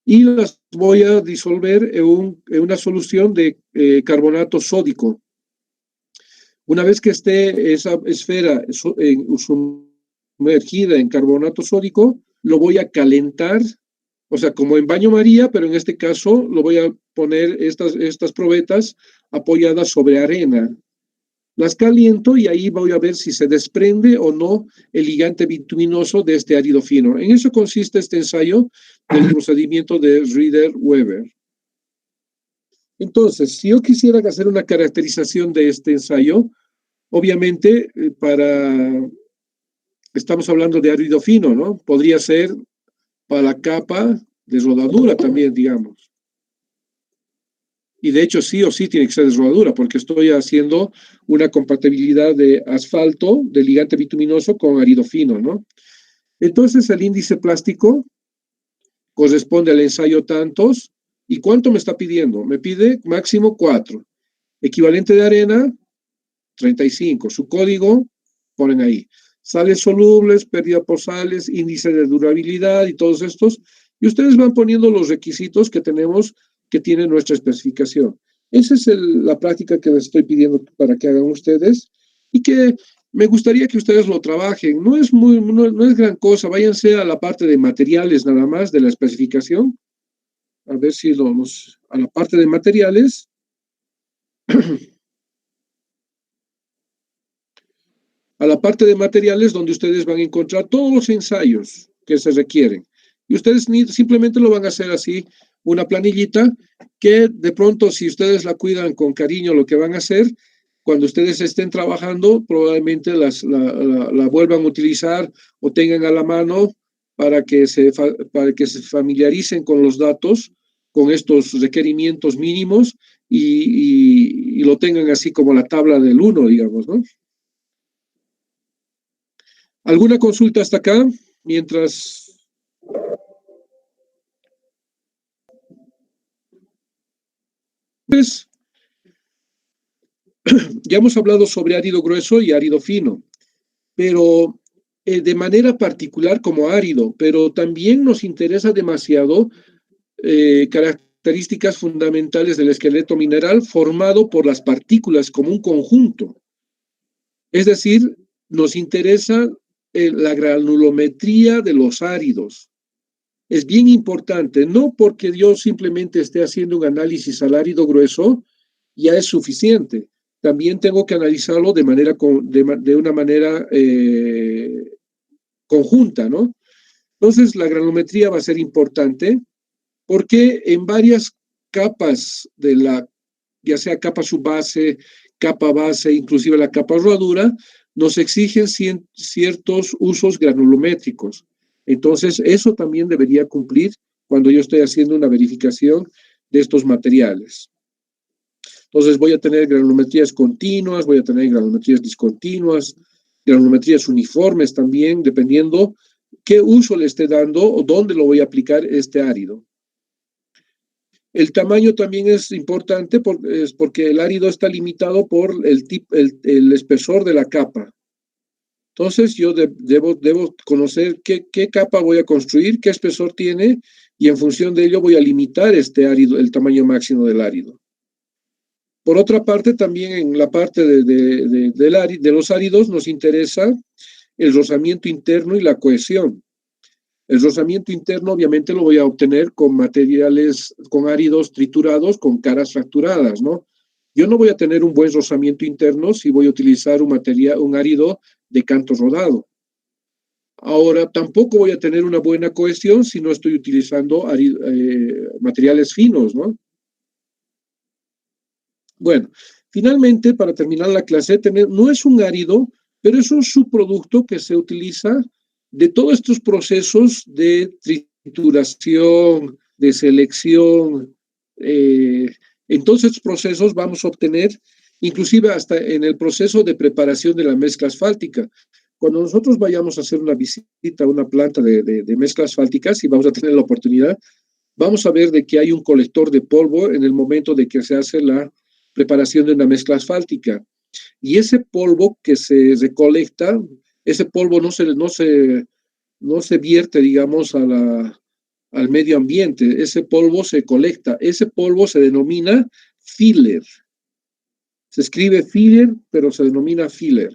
y las voy a disolver en una solución de carbonato sódico. Una vez que esté esa esfera sumergida en carbonato sódico, lo voy a calentar, o sea, como en baño María, pero en este caso lo voy a poner estas probetas apoyadas sobre arena. Las caliento y ahí voy a ver si se desprende o no el ligante bituminoso de este árido fino. En eso consiste este ensayo del procedimiento de Rieder-Weber. Entonces, si yo quisiera hacer una caracterización de este ensayo, obviamente estamos hablando de árido fino, ¿no? Podría ser para la capa de rodadura también, digamos. Y de hecho sí o sí tiene que ser de rodadura, porque estoy haciendo una compatibilidad de asfalto, de ligante bituminoso con árido fino, ¿no? Entonces el índice plástico corresponde al ensayo tantos. ¿Y cuánto me está pidiendo? Me pide máximo 4. Equivalente de arena, 35. Su código, ponen ahí. Sales solubles, pérdida por sales, índice de durabilidad y todos estos. Y ustedes van poniendo los requisitos que tenemos, que tiene nuestra especificación. Esa es la práctica que les estoy pidiendo para que hagan ustedes y que me gustaría que ustedes lo trabajen. No es gran cosa. Váyanse a la parte de materiales nada más de la especificación. A ver si a la parte de materiales. A la parte de materiales donde ustedes van a encontrar todos los ensayos que se requieren. Y ustedes simplemente lo van a hacer así, una planillita que de pronto, si ustedes la cuidan con cariño, lo que van a hacer, cuando ustedes estén trabajando, probablemente la vuelvan a utilizar o tengan a la mano para que se familiaricen con los datos, con estos requerimientos mínimos y lo tengan así como la tabla del 1, digamos, ¿no? ¿Alguna consulta hasta acá? Mientras... Pues, ya hemos hablado sobre árido grueso y árido fino, pero de manera particular como árido, pero también nos interesa demasiado características fundamentales del esqueleto mineral formado por las partículas como un conjunto. Es decir, nos interesa la granulometría de los áridos. Es bien importante, no porque yo simplemente esté haciendo un análisis al árido grueso, ya es suficiente. También tengo que analizarlo de una manera conjunta, ¿no? Entonces, la granulometría va a ser importante porque en varias capas ya sea capa subbase, capa base, inclusive la capa rodadura, nos exigen ciertos usos granulométricos. Entonces, eso también debería cumplir cuando yo estoy haciendo una verificación de estos materiales. Entonces, voy a tener granulometrías continuas, voy a tener granulometrías discontinuas, granulometrías uniformes también, dependiendo qué uso le esté dando o dónde lo voy a aplicar este árido. El tamaño también es importante porque el árido está limitado por el espesor de la capa. Entonces, yo debo conocer qué capa voy a construir, qué espesor tiene, y en función de ello voy a limitar este árido, el tamaño máximo del árido. Por otra parte, también en la parte de los áridos nos interesa el rozamiento interno y la cohesión. El rozamiento interno obviamente lo voy a obtener con materiales, con áridos triturados, con caras fracturadas, ¿no? Yo no voy a tener un buen rozamiento interno si voy a utilizar un árido de canto rodado. Ahora, tampoco voy a tener una buena cohesión si no estoy utilizando materiales finos, ¿no? Bueno, finalmente, para terminar la clase, no es un árido, pero es un subproducto que se utiliza De todos estos procesos de trituración, de selección, en todos estos procesos vamos a obtener, inclusive hasta en el proceso de preparación de la mezcla asfáltica. Cuando nosotros vayamos a hacer una visita a una planta de mezclas asfálticas y vamos a tener la oportunidad, vamos a ver de que hay un colector de polvo en el momento de que se hace la preparación de una mezcla asfáltica. Y ese polvo que se recolecta, ese polvo no se vierte, digamos, al medio ambiente. Ese polvo se colecta. Ese polvo se denomina filler. Se escribe filler, pero se denomina filler.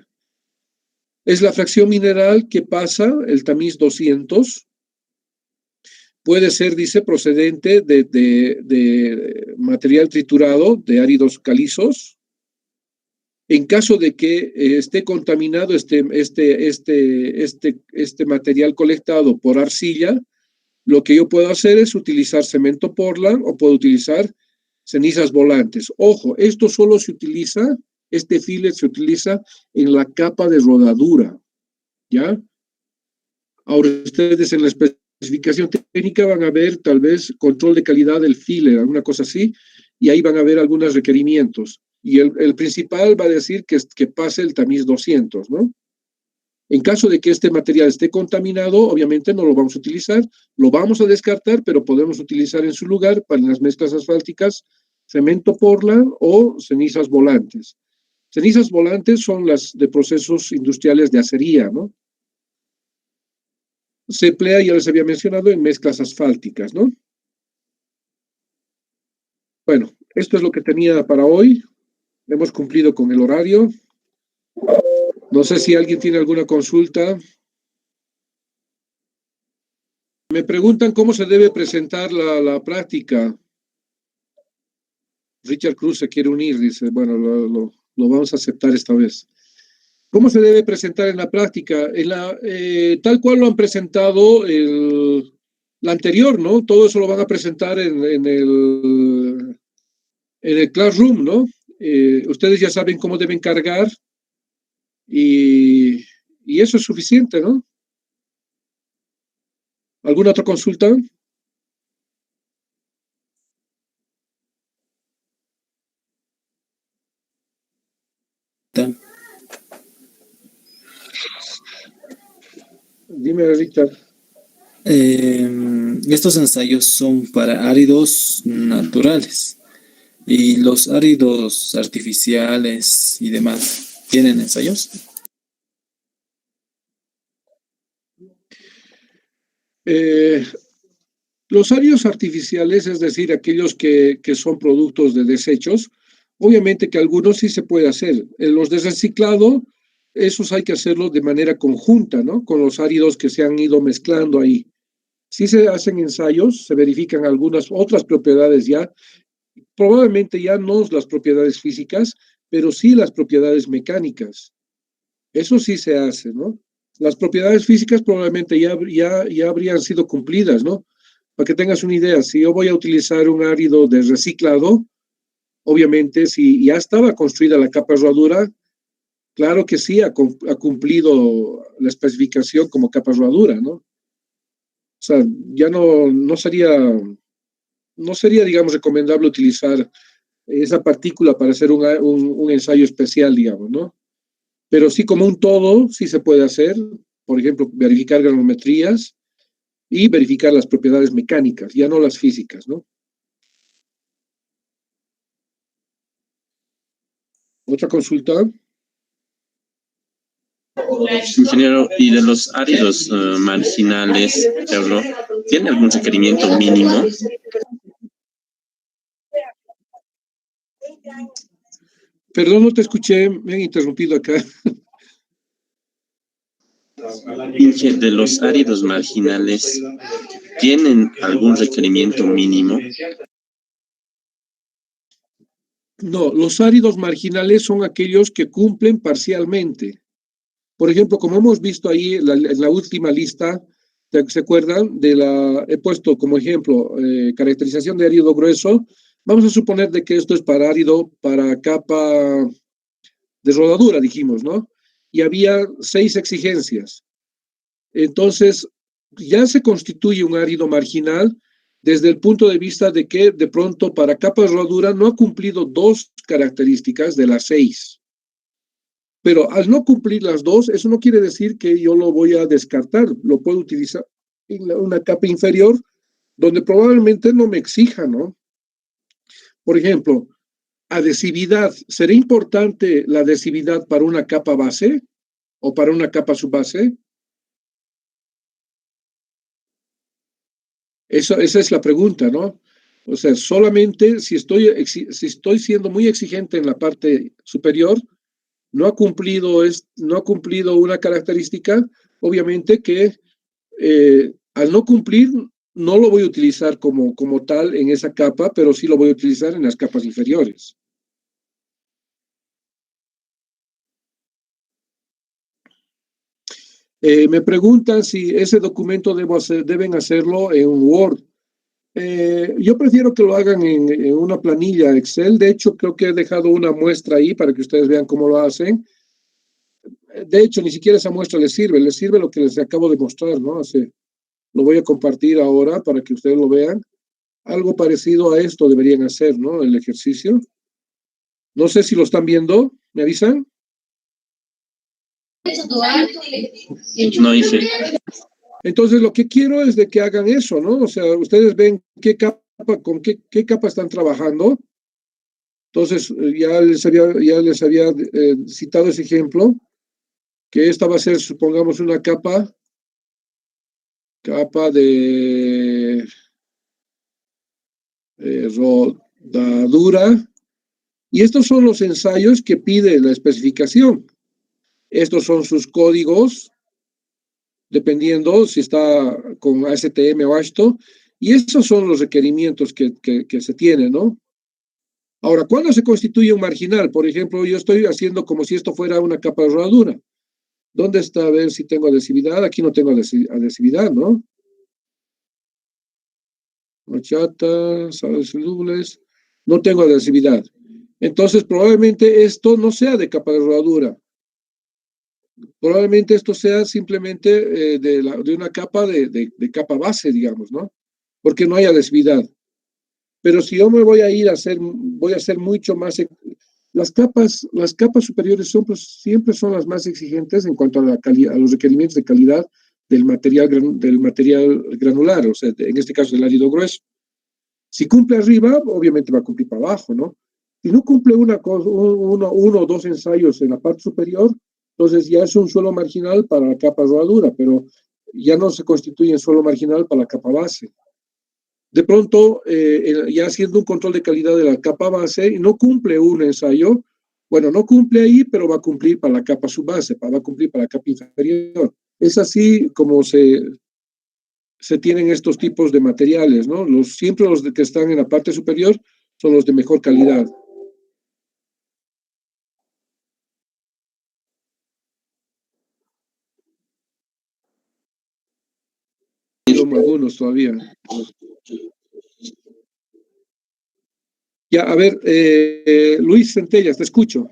Es la fracción mineral que pasa el tamiz 200. Puede ser, dice, procedente de material triturado, de áridos calizos. En caso de que esté contaminado este material colectado por arcilla, lo que yo puedo hacer es utilizar cemento Portland o puedo utilizar cenizas volantes. Ojo, esto solo se utiliza, este filler se utiliza en la capa de rodadura, ¿ya? Ahora ustedes en la especificación técnica van a ver tal vez control de calidad del filler, alguna cosa así, y ahí van a ver algunos requerimientos. Y el principal va a decir que pase el tamiz 200, ¿no? En caso de que este material esté contaminado, obviamente no lo vamos a utilizar, lo vamos a descartar, pero podemos utilizar en su lugar para las mezclas asfálticas cemento Portland o cenizas volantes. Cenizas volantes son las de procesos industriales de acería, ¿no? Se emplea, ya les había mencionado, en mezclas asfálticas, ¿no? Bueno, esto es lo que tenía para hoy. Hemos cumplido con el horario. No sé si alguien tiene alguna consulta. Me preguntan cómo se debe presentar la práctica. Richard Cruz se quiere unir, dice. Bueno, lo vamos a aceptar esta vez. ¿Cómo se debe presentar en la práctica? Tal cual lo han presentado la anterior, ¿no? Todo eso lo van a presentar en el Classroom, ¿no? Ustedes ya saben cómo deben cargar y eso es suficiente, ¿no? ¿Alguna otra consulta? Dime, Richard. Estos ensayos son para áridos naturales y los áridos artificiales y demás, ¿tienen ensayos? Los áridos artificiales, es decir, aquellos que son productos de desechos, obviamente que algunos sí se puede hacer. Los de reciclado, esos hay que hacerlos de manera conjunta, ¿no? Con los áridos que se han ido mezclando ahí. Sí se hacen ensayos, se verifican algunas otras propiedades ya, probablemente ya no las propiedades físicas, pero sí las propiedades mecánicas. Eso sí se hace, ¿no? Las propiedades físicas probablemente ya habrían sido cumplidas, ¿no? Para que tengas una idea, si yo voy a utilizar un árido de reciclado, obviamente si ya estaba construida la capa de rodadura, claro que sí ha cumplido la especificación como capa de rodadura, ¿no? O sea, ya no sería, digamos, recomendable utilizar esa partícula para hacer un ensayo especial, digamos, ¿no? Pero sí, como un todo, sí se puede hacer, por ejemplo, verificar granometrías y verificar las propiedades mecánicas, ya no las físicas, ¿no? ¿Otra consulta? Ingeniero, y de los áridos marginales, ¿tiene algún requerimiento mínimo? Perdón, no te escuché, me han interrumpido acá. De los áridos marginales, ¿tienen algún requerimiento mínimo? No, los áridos marginales son aquellos que cumplen parcialmente. Por ejemplo, como hemos visto ahí en la última lista, ¿se acuerdan? He puesto como ejemplo caracterización de árido grueso. Vamos a suponer de que esto es para árido, para capa de rodadura, dijimos, ¿no? Y había 6 exigencias. Entonces, ya se constituye un árido marginal desde el punto de vista de que de pronto para capa de rodadura no ha cumplido 2 características de las 6. Pero al no cumplir las 2, eso no quiere decir que yo lo voy a descartar, lo puedo utilizar en una capa inferior donde probablemente no me exija, ¿no? Por ejemplo, adhesividad. ¿Será importante la adhesividad para una capa base o para una capa subbase? Esa es la pregunta, ¿no? O sea, solamente si estoy siendo muy exigente en la parte superior, no ha cumplido una característica, obviamente que al no cumplir, no lo voy a utilizar como tal en esa capa, pero sí lo voy a utilizar en las capas inferiores. Me preguntan si ese documento deben hacerlo en Word. Yo prefiero que lo hagan en una planilla Excel. De hecho, creo que he dejado una muestra ahí para que ustedes vean cómo lo hacen. De hecho, ni siquiera esa muestra les sirve lo que les acabo de mostrar, ¿no? Lo voy a compartir ahora para que ustedes lo vean. Algo parecido a esto deberían hacer, ¿no? El ejercicio. No sé si lo están viendo, ¿me avisan? No hice. Entonces, lo que quiero es de que hagan eso, ¿no? O sea, ustedes ven con qué capa están trabajando. Entonces, ya les había citado ese ejemplo, que esta va a ser, supongamos, una capa de rodadura, y estos son los ensayos que pide la especificación. Estos son sus códigos, dependiendo si está con ASTM o ASHTO, y estos son los requerimientos que se tienen, ¿no? Ahora, ¿cuándo se constituye un marginal? Por ejemplo, yo estoy haciendo como si esto fuera una capa de rodadura. ¿Dónde está? A ver si tengo adhesividad. Aquí no tengo adhesividad, ¿no? Horchata, sales solubles. No tengo adhesividad. Entonces, probablemente esto no sea de capa de rodadura. Probablemente esto sea simplemente de una capa de capa base, digamos, ¿no? Porque no hay adhesividad. Pero si yo me voy a hacer mucho más. Las capas superiores siempre son las más exigentes en cuanto a los requerimientos de calidad del material granular, o sea, en este caso del árido grueso. Si cumple arriba, obviamente va a cumplir para abajo, ¿no? Si no cumple uno o dos ensayos en la parte superior, entonces ya es un suelo marginal para la capa rodadura, pero ya no se constituye en suelo marginal para la capa base. De pronto, ya haciendo un control de calidad de la capa base, no cumple un ensayo, bueno, no cumple ahí, pero va a cumplir para la capa subbase, va a cumplir para la capa inferior. Es así como se tienen estos tipos de materiales, ¿no? Siempre los que están en la parte superior son los de mejor calidad. Algunos todavía. Ya, a ver, Luis Centellas, te escucho.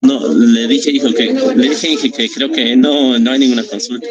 No, le dije, hijo, que creo que no hay ninguna consulta.